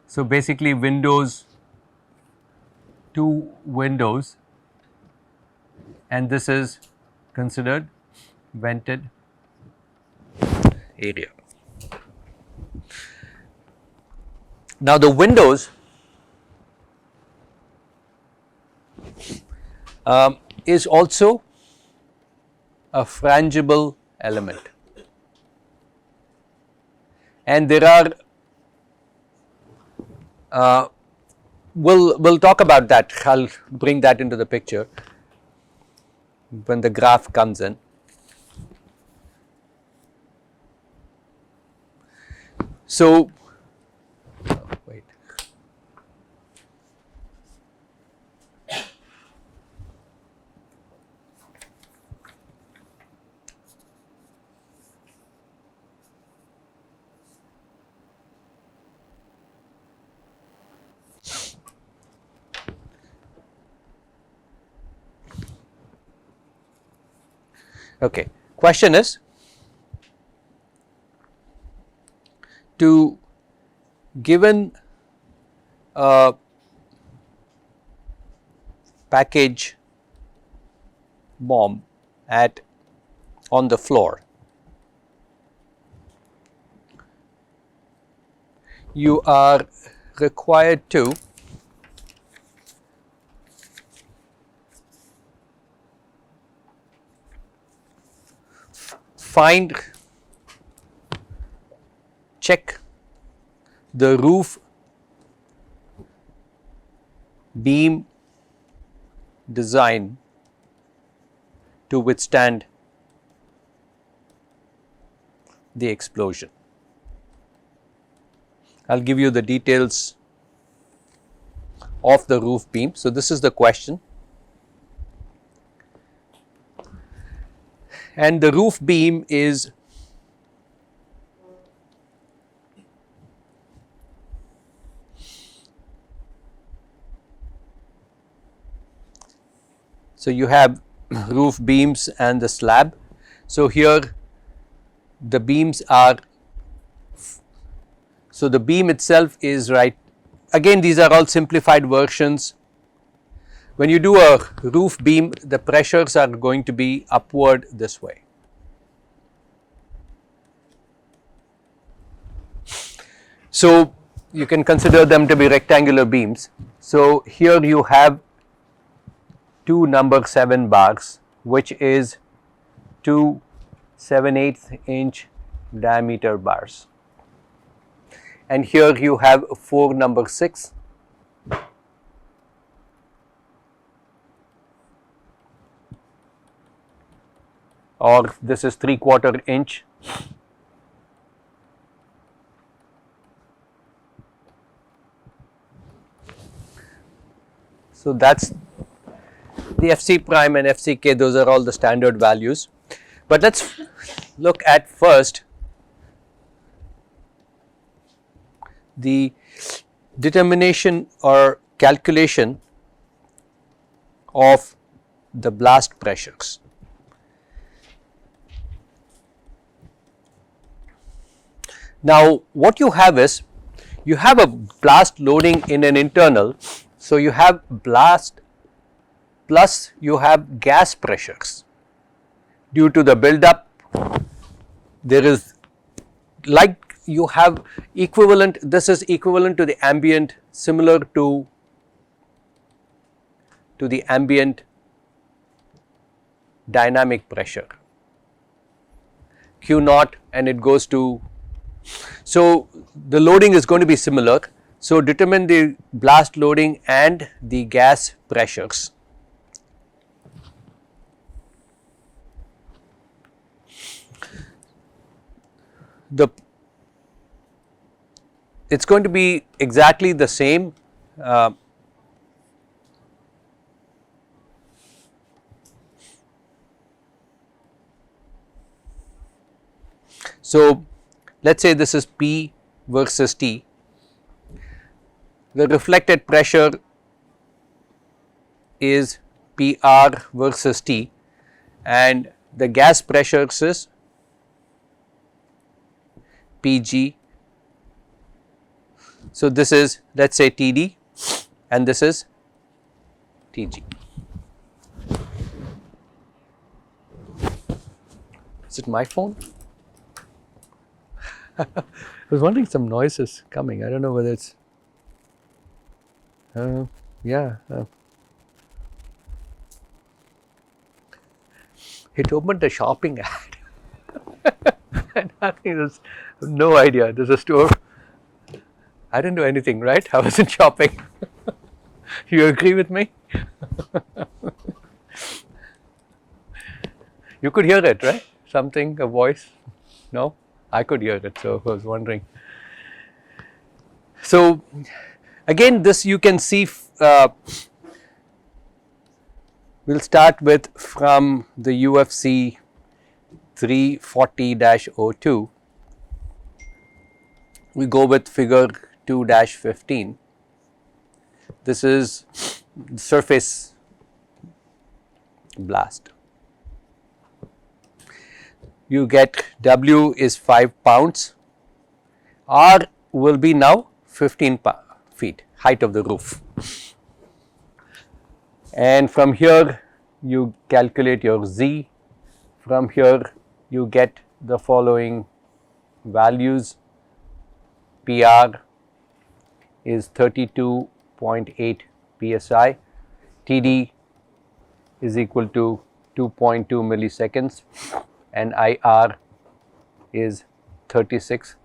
So, basically windows, 2 windows and this is considered vented area. Now the windows is also a frangible element, and there are we'll talk about that. I'll bring that into the picture when the graph comes in. So wait. Okay, question is, to given a package bomb at on the floor, you are required to check the roof beam design to withstand the explosion. I'll give you the details of the roof beam. So this is the question, and the roof beam is so you have roof beams and the slab. So here the beams are, so the beam itself is right, again these are all simplified versions. When you do a roof beam, the pressures are going to be upward this way. So you can consider them to be rectangular beams. So here you have two number 7 bars, which is 2 7/8 inch diameter bars, and here you have 4 number 6, or this is 3/4 inch. So that's the FC prime and FCK, those are all the standard values. But let us look at first the determination or calculation of the blast pressures. Now what you have is, you have a blast loading in an internal, so you have blast plus you have gas pressures. Due to the build up, there is, like you have equivalent, this is equivalent to the ambient, similar to the ambient dynamic pressure Q naught, and it goes to, so the loading is going to be similar. So determine the blast loading and the gas pressures. It's going to be exactly the same. So let's say this is P versus T. The reflected pressure is PR versus T, and the gas pressures is PG. So this is, let us say, TD, and this is TG. Is it my phone? I was wondering some noises coming. I don't know whether it's. Yeah. It opened a shopping ad. And I think there's no idea. There's a store. I didn't do anything, right? I wasn't shopping. You agree with me? You could hear it, right? Something, a voice? No? I could hear it, so I was wondering. So, again, this you can see, we'll start with from the UFC 340-02. We go with figure 2-15. This is surface blast. You get W is 5 pounds, R will be now 15 feet, height of the roof. And from here you calculate your Z. From here you get the following values. PR is 32.8 psi, TD is equal to 2.2 milliseconds, and IR is 36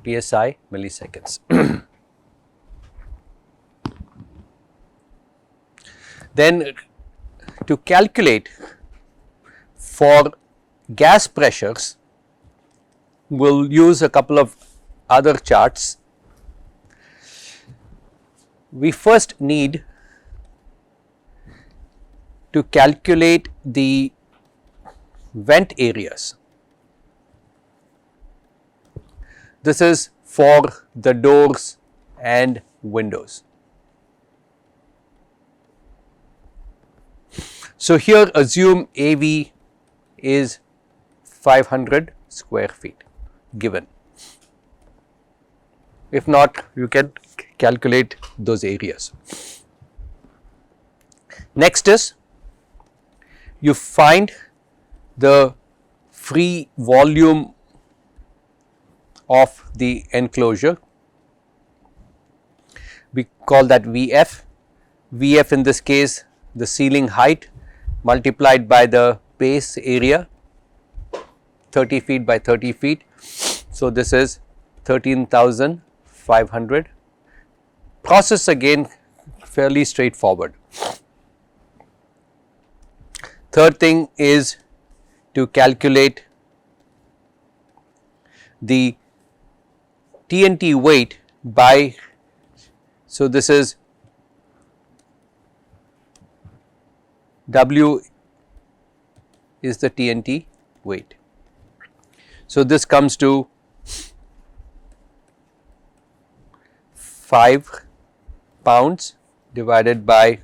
psi milliseconds. Then to calculate for gas pressures, we'll use a couple of other charts. We first need to calculate the vent areas. This is for the doors and windows. So here assume AV is 500 square feet given. If not, you can calculate those areas. Next is you find the free volume of the enclosure. We call that VF. VF in this case, the ceiling height multiplied by the base area, 30 feet by 30 feet. So, this is 13,500. Process again fairly straightforward. Third thing is to calculate the TNT weight by, so this is W is the TNT weight. So, this comes to 5 pounds divided by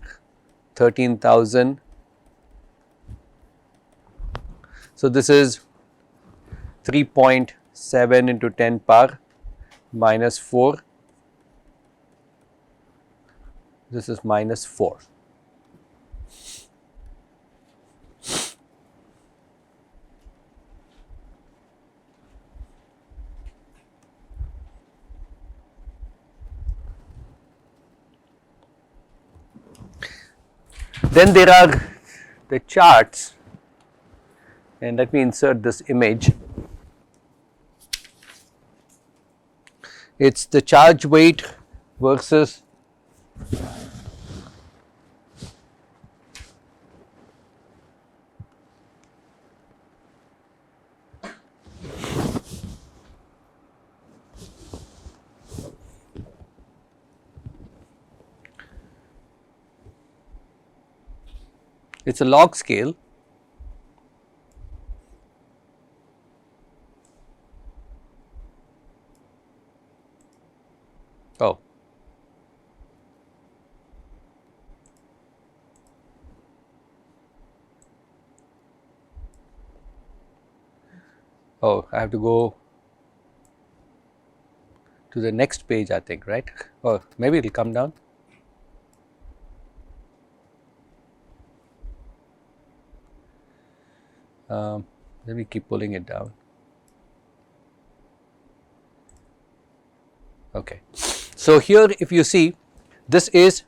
13,000. So, this is 3.7 into 10 power minus 4. This is minus 4. Then there are the charts, and let me insert this image. It is the charge weight versus it is a log scale. Oh, oh, I have to go to the next page, I think, right? Or maybe it will come down. let me keep pulling it down. Okay. So here if you see, this is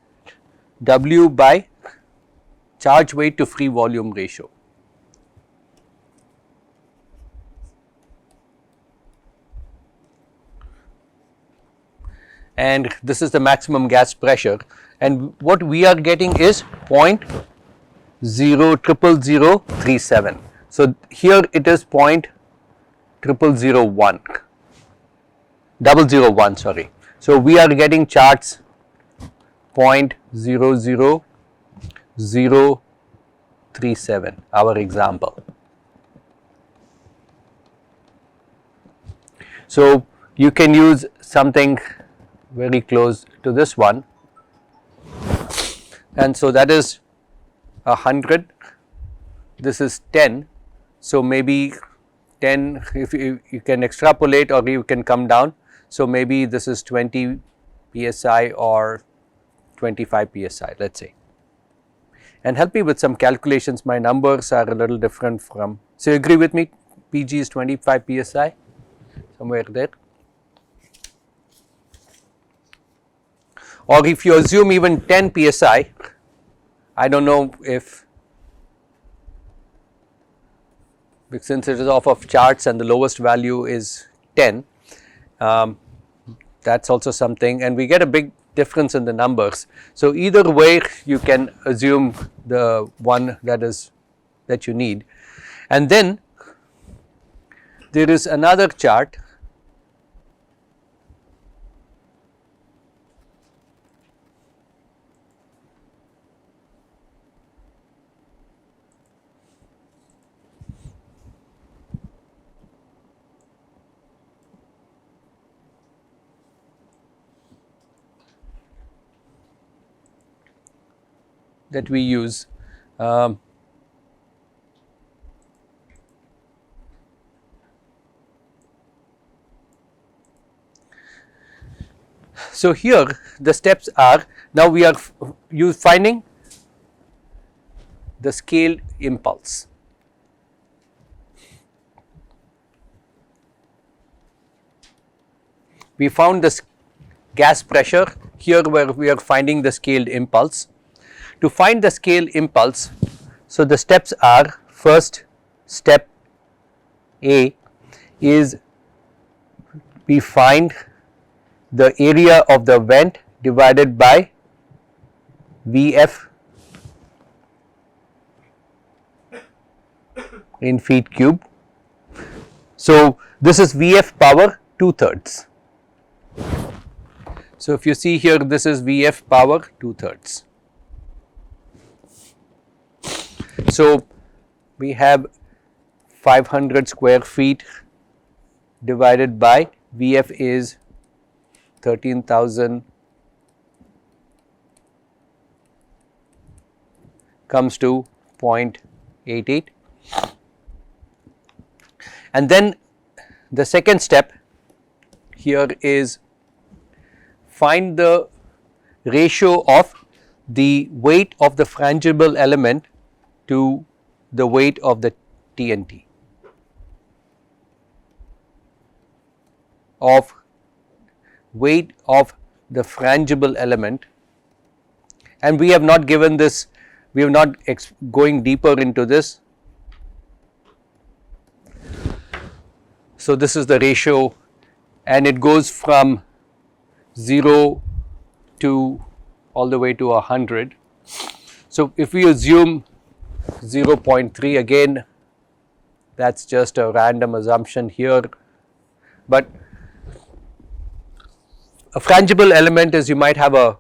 W by charge weight to free volume ratio. And this is the maximum gas pressure, and what we are getting is 0.00037. So here it is 0.0001, sorry. So we are getting charts 0.00037, our example. So you can use something very close to this one, and so that is 100, this is 10, so maybe 10, if you can extrapolate or you can come down, so maybe this is 20 psi or 25 psi, let us say, and help me with some calculations. My numbers are a little different from, so you agree with me, Pg is 25 psi, somewhere there. Or if you assume even 10 psi, I do not know if, since it is off of charts and the lowest value is 10, that is also something, and we get a big difference in the numbers. So either way you can assume the one that you need, and then there is another chart that we use. So here the steps are, now we are finding the scaled impulse. We found this gas pressure, here where we are finding the scaled impulse. To find the scale impulse, so the steps are, first step A is we find the area of the vent divided by Vf in feet cube. So this is Vf power 2/3. So if you see here, this is Vf power 2/3. So we have 500 square feet divided by Vf is 13,000, comes to 0.88, and then the second step here is find the ratio of the weight of the frangible element to the weight of the TNT, of weight of the frangible element, and we have not given this, we have not going deeper into this. So this is the ratio, and it goes from 0 to all the way to 100. So if we assume 0.3, again that is just a random assumption here, but a frangible element is, you might have a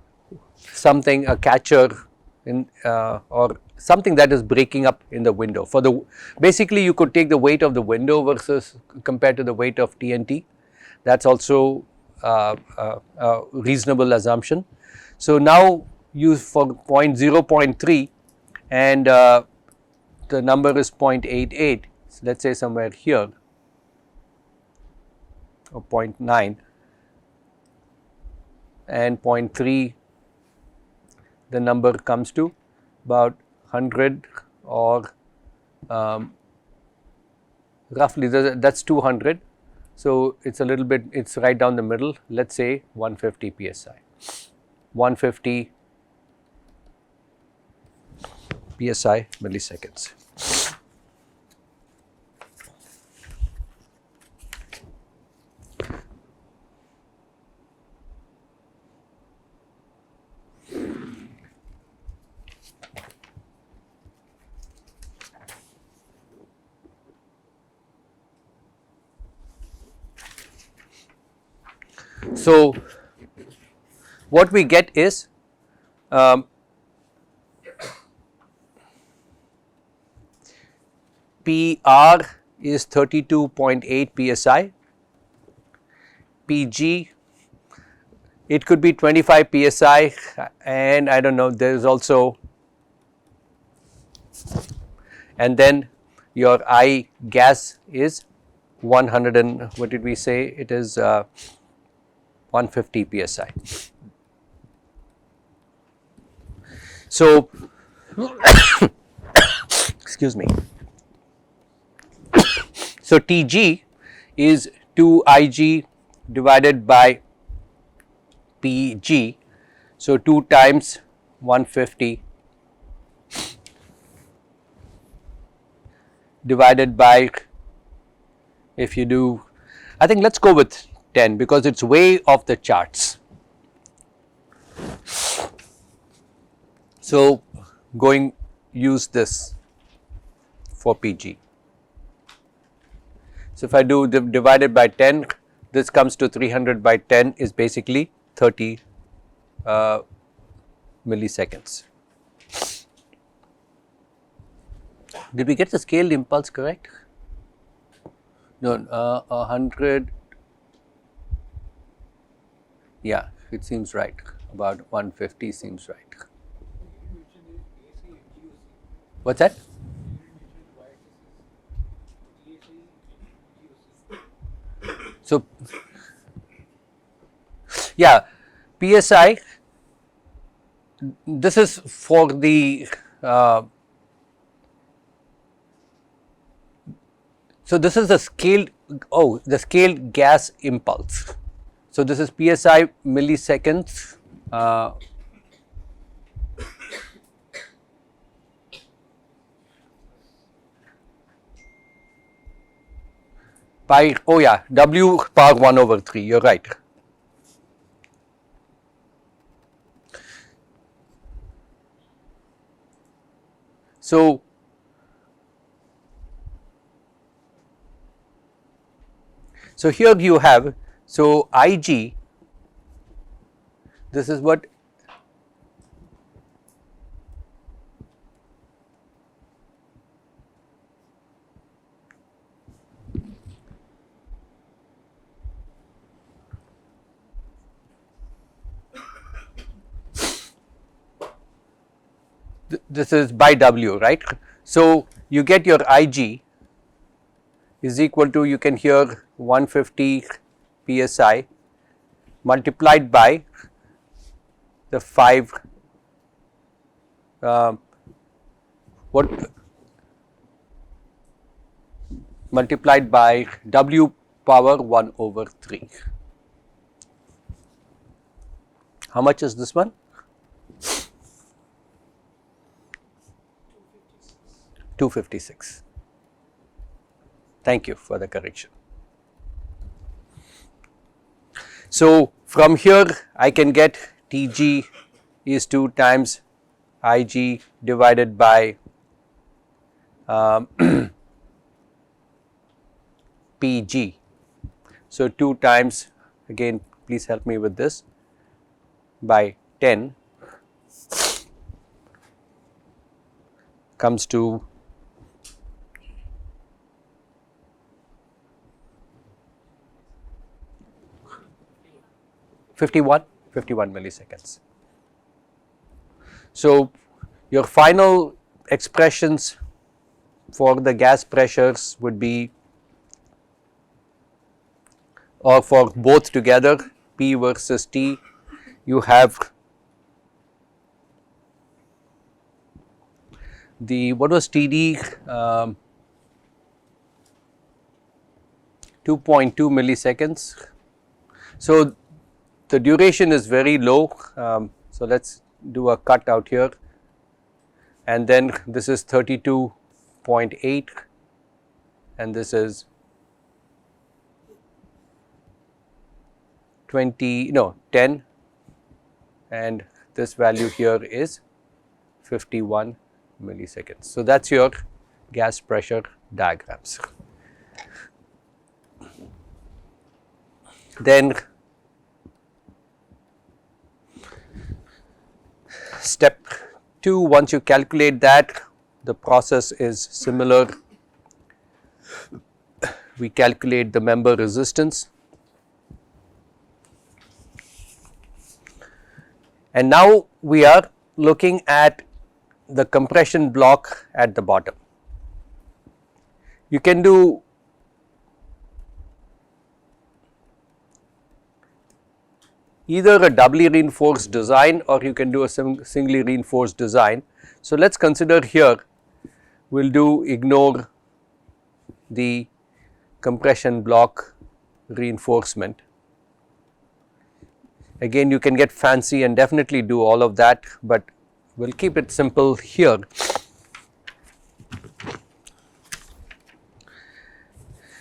catcher in or something that is breaking up in the window. For the, basically you could take the weight of the window versus compared to the weight of TNT, that is also a reasonable assumption. So now use for 0.3 and the number is 0.88, so let us say somewhere here, or 0.9, and 0.3, the number comes to about 100 or roughly that's 200. So it's a little bit, it's right down the middle. Let's say 150 psi. 150 psi milliseconds. So what we get is PR is 32.8 psi, PG it could be 25 psi, and I don't know, there is also, and then your I gas is 100 and what did we say, it is 150 psi. So excuse me, so Tg is 2Ig divided by Pg, so 2 times 150 divided by, if you do, I think let's go with 10 because it's way off the charts. So going, use this for Pg. So if I do divided by 10, this comes to 300 by 10 is basically 30 milliseconds. Did we get the scaled impulse correct? No, 100. Yeah, it seems right. About 150 seems right. What's that? So, yeah, PSI, this is for the, so this is the scaled, oh, the scaled gas impulse. So this is PSI milliseconds. By, oh yeah, W power 1 over 3, you're right. So, here you have, so Ig, this is what, this is by W, right. So, you get your Ig is equal to, you can hear 150 psi multiplied by the 5, what, multiplied by W power 1 over 3. How much is this one? 256. Thank you for the correction. So from here I can get Tg is 2 times Ig divided by Pg. So 2 times, again please help me with this, by 10 comes to 51 milliseconds. So your final expressions for the gas pressures would be, or for both together, P versus T, you have the, what was TD, 2.2 milliseconds. So the duration is very low. So let's do a cut out here, and then this is 32.8 and this is 10, and this value here is 51 milliseconds. So that's your gas pressure diagrams. Then step 2, once you calculate that, the process is similar. We calculate the member resistance, and now we are looking at the compression block at the bottom. You can do either a doubly reinforced design or you can do a singly reinforced design. So let's consider here, we'll ignore the compression block reinforcement. Again, you can get fancy and definitely do all of that, but we'll keep it simple here.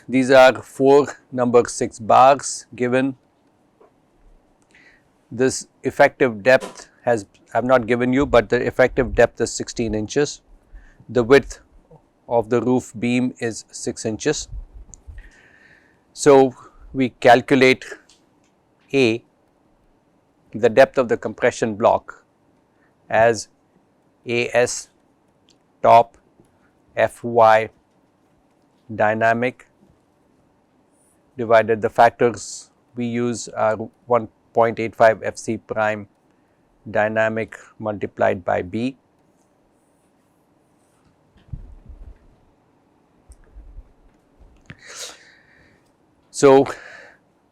These are 4 number 6 bars given. This effective depth I have not given you, but the effective depth is 16 inches. The width of the roof beam is 6 inches. So we calculate A, the depth of the compression block, as AS top Fy dynamic divided, the factors we use are 1.85 Fc prime dynamic multiplied by B. So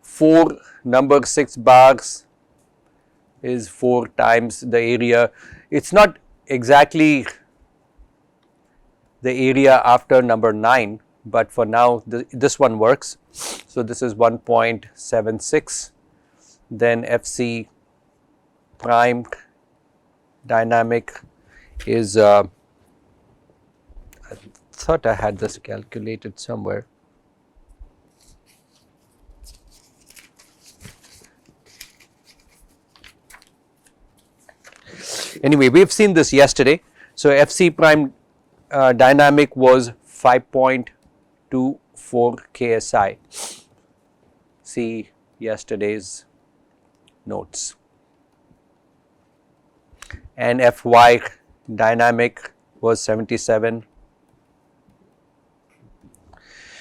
4 number 6 bars is 4 times the area. It's not exactly the area after number 9, but for now this one works. So this is 1.76, then Fc prime dynamic is I thought I had this calculated somewhere. Anyway, we have seen this yesterday. So Fc prime dynamic was 5.24 KSI. See yesterday's notes. And Fy dynamic was 77.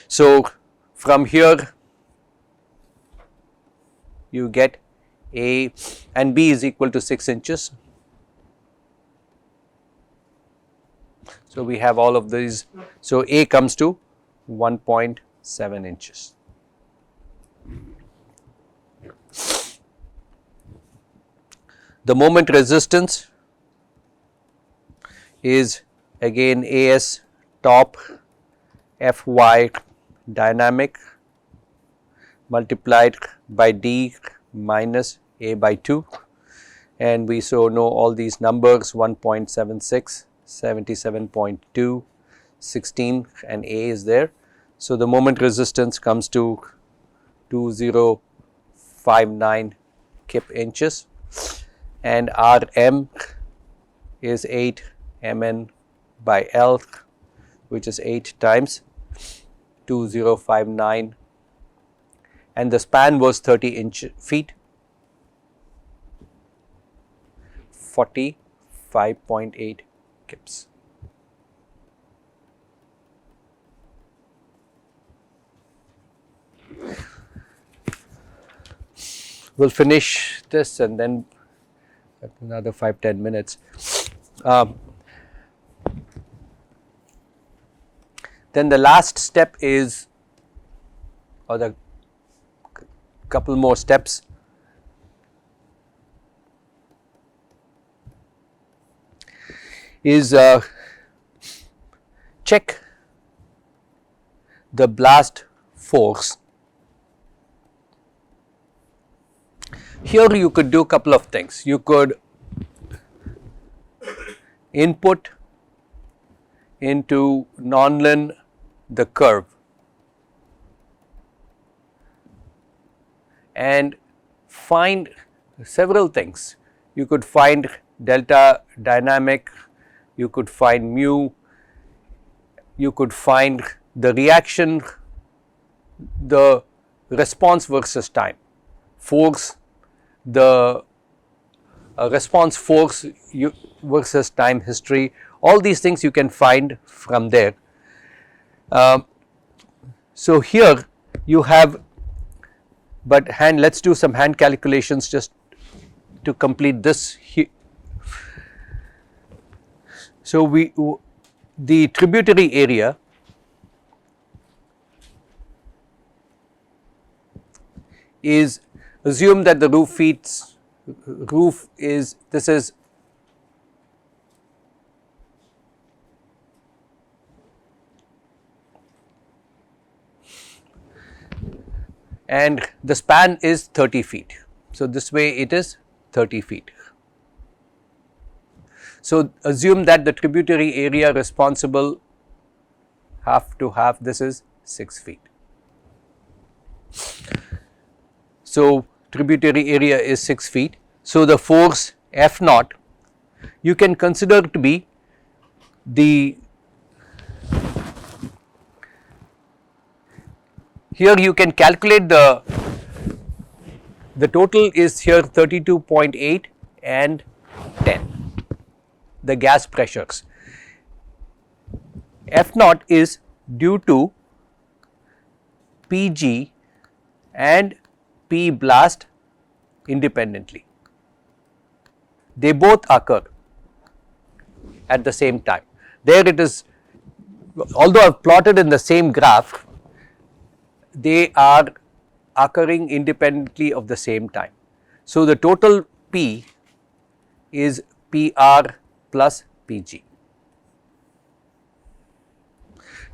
So from here you get A and B is equal to 6 inches. So we have all of these. So A comes to 1.7 inches. The moment resistance is again AS top Fy dynamic multiplied by D minus A by 2, and we so know all these numbers: 1.76, 77.2, 16, and A is there. So the moment resistance comes to 2059 kip inches, and Rm is 8 Mn by L, which is 8 times 2059, and the span was 30 feet, 45.8 kips. We'll finish this and then another 5-10 minutes. Then the last step is, or the couple more steps, is check the blast force Here you could do a couple of things. You could input into non-lin the curve and find several things. You could find delta dynamic, you could find mu, you could find the reaction, the response versus time, force, the response force versus time history, all these things you can find from there. So here you have, but let us do some hand calculations just to complete this. So the tributary area is, assume that the roof is, this is and the span is 30 feet. So this way it is 30 feet. So assume that the tributary area responsible half to half, this is 6 feet. So tributary area is 6 feet. So the force F naught you can consider to be the, here you can calculate the total is here 32.8 and 10, the gas pressures. F naught is due to Pg and P blast independently. They both occur at the same time. There it is, although I have plotted in the same graph, they are occurring independently of the same time. So the total P is PR plus Pg.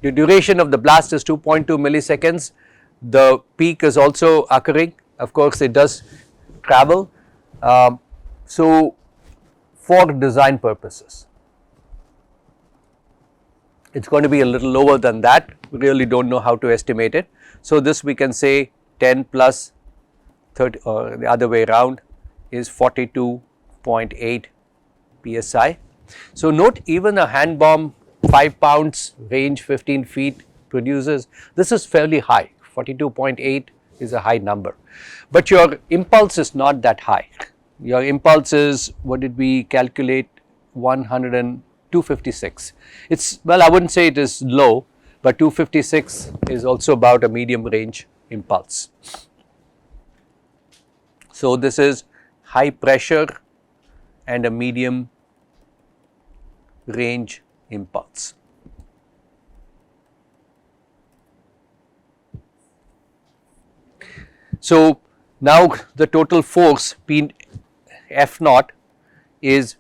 The duration of the blast is 2.2 milliseconds. The peak is also occurring. Of course, it does travel. So for design purposes, it's going to be a little lower than that. We really don't know how to estimate it. So this we can say 10 plus 30, or the other way around, is 42.8 psi. So note, even a hand bomb 5 pounds, range 15 feet produces, this is fairly high. 42.8 is a high number, but your impulse is not that high. Your impulse is, what did we calculate, 256. It's, well, I wouldn't say it is low, but 256 is also about a medium range impulse. So this is high pressure and a medium range impulse. So now the total force P F naught is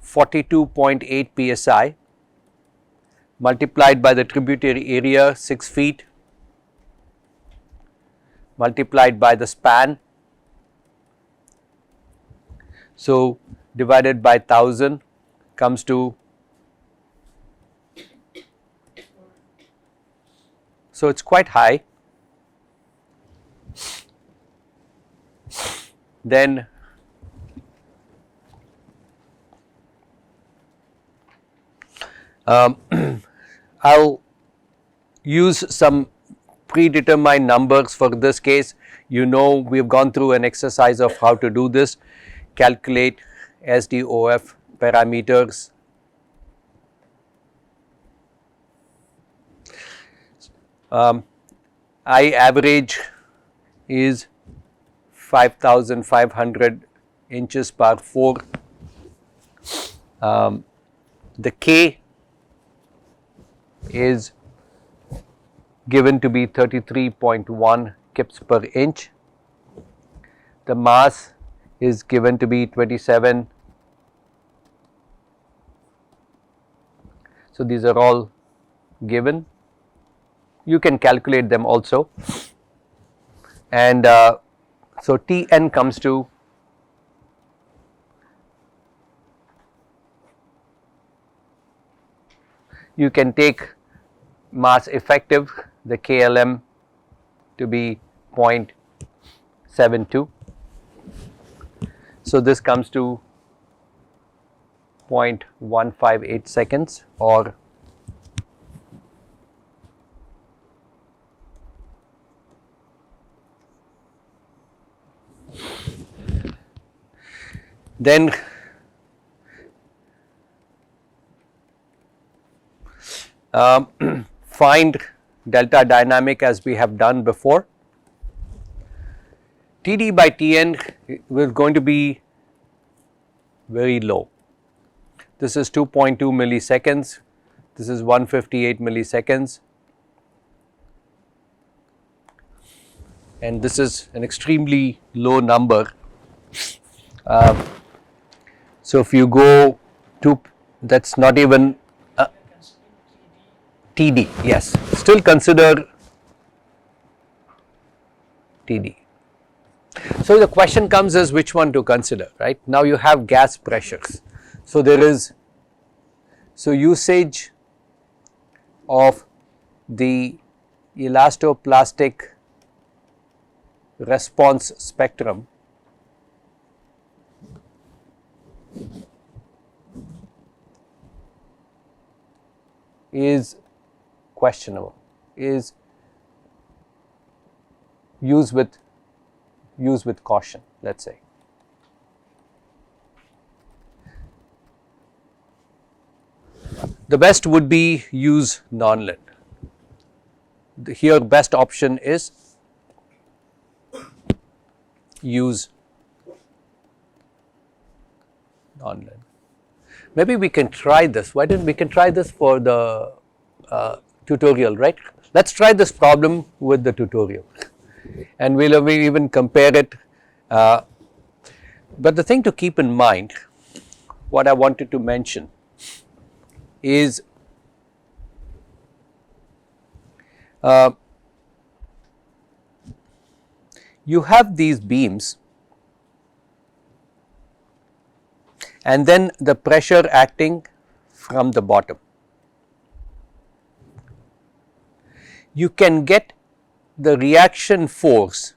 42.8 psi multiplied by the tributary area 6 feet multiplied by the span, so divided by 1000 comes to, so it's quite high. Then I'll use some predetermined numbers for this case. You know, we have gone through an exercise of how to do this. Calculate SDOF parameters. I average is 5,500 inches per 4. The K is given to be 33.1 kips per inch. The mass is given to be 27. So these are all given. You can calculate them also. And so Tn comes to you can take mass effective, the KLM, to be 0.72. So this comes to 0.158 seconds, or then find delta dynamic as we have done before. TD by TN is going to be very low. This is 2.2 milliseconds, this is 158 milliseconds, and this is an extremely low number. So if you go to, that's not even TD, yes, still consider TD. So the question comes is which one to consider, right? Now you have gas pressures. So there is, so usage of the elastoplastic response spectrum is questionable, is used with caution, let's say. The best would be use nonlinear. Here best option is use nonlinear. Maybe we can try this. Why don't we can try this for the tutorial, right? Let's try this problem with the tutorial, and we'll even compare it. But the thing to keep in mind, what I wanted to mention is you have these beams and then the pressure acting from the bottom. You can get the reaction force.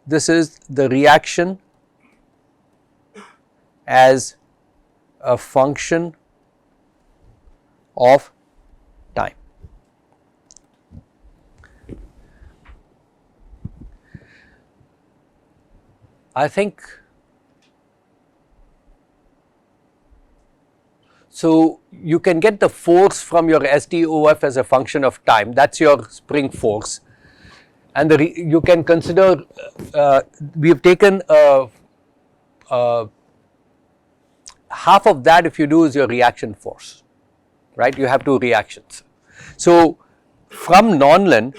This is the reaction as a function of time. I think so. You can get the force from your SDOF as a function of time. That's your spring force, and you can consider. We have taken half of that. If you do, is your reaction force, right? You have two reactions. So from nonlinear,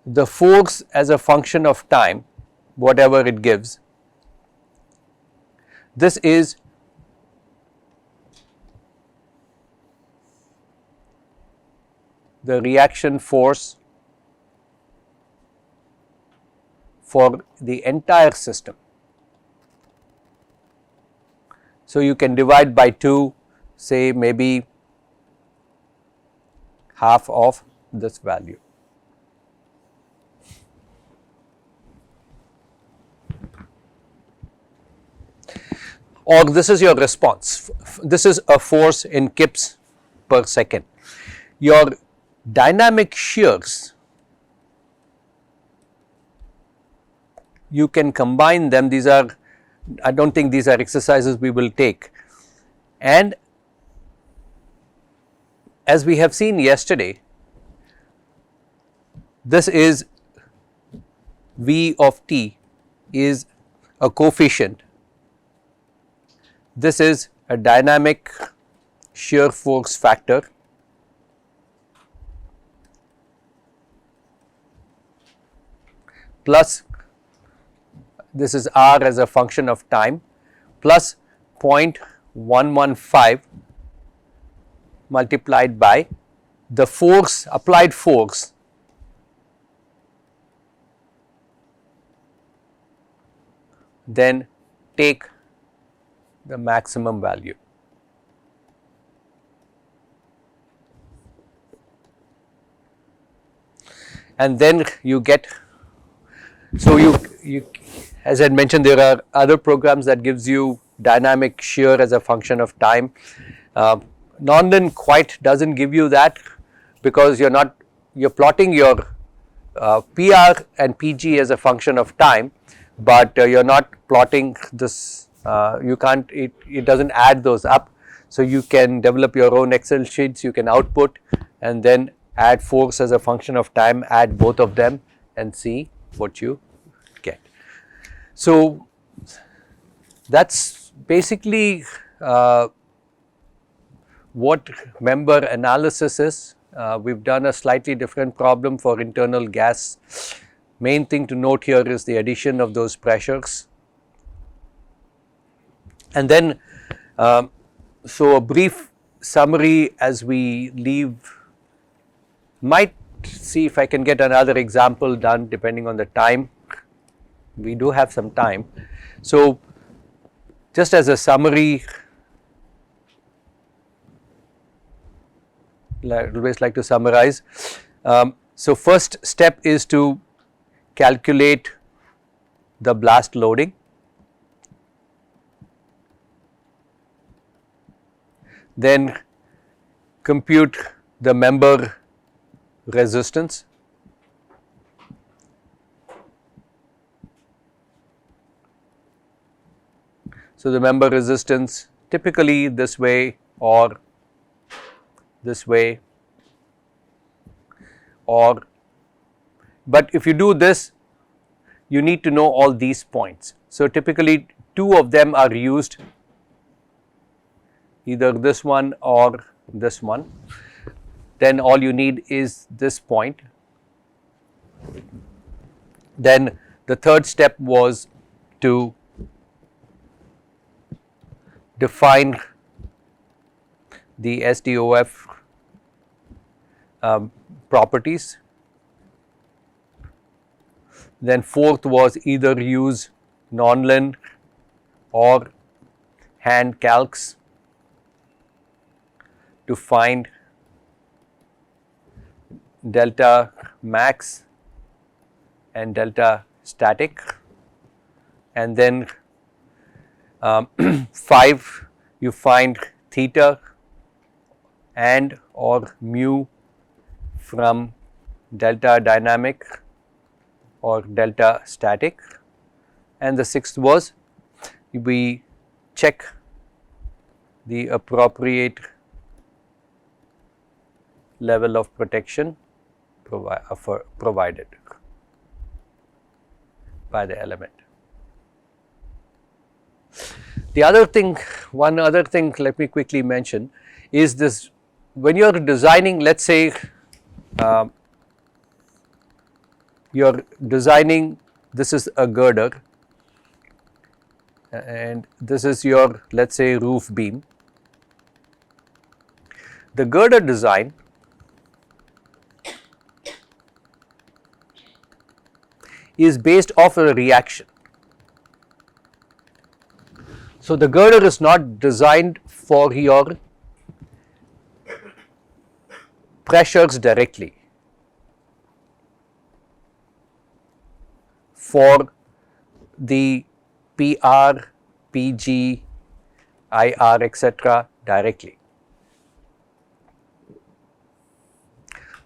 the force as a function of time, whatever it gives, this is the reaction force for the entire system. So you can divide by 2, say maybe half of this value. Or this is your response. This is a force in kips per second. Your dynamic shears, you can combine them. These are, I don't think these are exercises we will take. And as we have seen yesterday, this is V of t is a coefficient. This is a dynamic shear force factor plus this is R as a function of time plus 0.115 multiplied by the force, applied force then take the maximum value. and then you get, so you as I had mentioned, there are other programs that gives you dynamic shear as a function of time. Nonlinear quite doesn't give you that, because you're plotting your PR and PG as a function of time, but you're not plotting this, you can't, it doesn't add those up. So you can develop your own Excel sheets, you can output and then add force as a function of time, add both of them and see what you get. So that's basically what member analysis is. We've done a slightly different problem for internal gas. Main thing to note here is the addition of those pressures. And then, so a brief summary as we leave. Might see if I can get another example done depending on the time. We do have some time. So just as a summary, I always like to summarize. So first step is to calculate the blast loading. Then compute the member resistance. So the member resistance typically this way or this way, or, but if you do this, you need to know all these points. So typically two of them are used, either this one or this one. Then all you need is this point. Then the third step was to define the SDOF properties. Then fourth was either use nonlinear or hand calcs to find delta max and delta static. And then 5, you find theta and or mu from delta dynamic or delta static. And the 6th was we check the appropriate level of protection provided by the element. The other thing, one other thing let me quickly mention is this: when you are designing, let's say you are designing, this is a girder and this is your, let's say, roof beam. The girder design is based off a reaction. So the girder is not designed for your pressures directly, for the PR, PG, IR, etc. directly.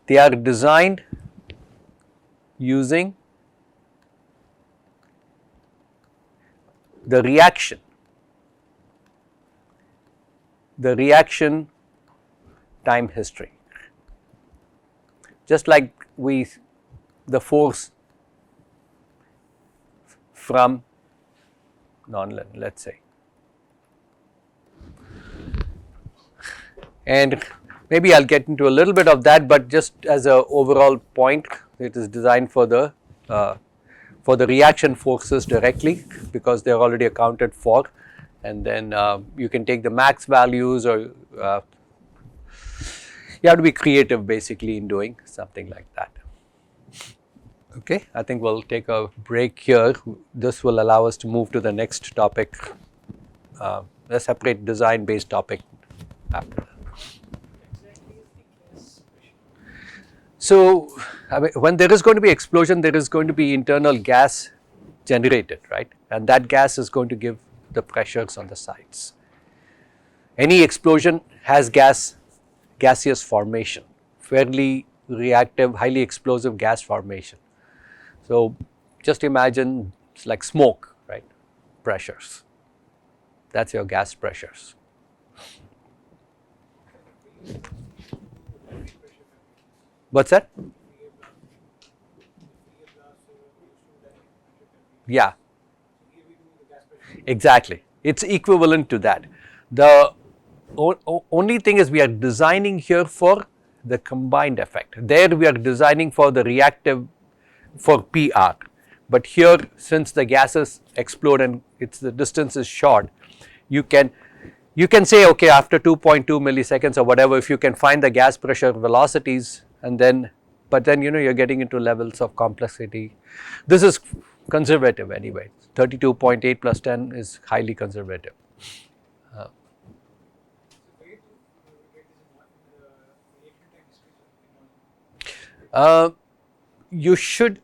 They are designed using the reaction time history, just like the force from nonlinear, let's say. And maybe I'll get into a little bit of that, but just as a overall point, it is designed for the reaction forces directly, because they are already accounted for, and then you can take the max values, or you have to be creative basically in doing something like that. Okay, I think we'll take a break here. This will allow us to move to the next topic, a separate design based topic after that. So, I mean, when there is going to be explosion, there is going to be internal gas generated, right? And that gas is going to give the pressures on the sides. Any explosion has gaseous formation, fairly reactive, highly explosive gas formation. So, just imagine it's like smoke, right? Pressures. That's your gas pressures. What's that? Yeah, exactly. It's equivalent to that. The only thing is we are designing here for the combined effect. There we are designing for the reactive for PR. But here, since the gases explode and it's the distance is short, you can say, okay, after 2.2 milliseconds or whatever, if you can find the gas pressure velocities, and then, but then you're getting into levels of complexity. This is conservative anyway. 32.8 plus 10 is highly conservative. You should,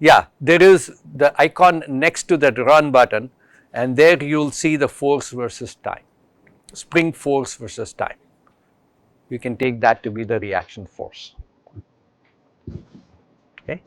yeah, there is the icon next to that run button, and there you'll see the force versus time, spring force versus time. You can take that to be the reaction force. Okay.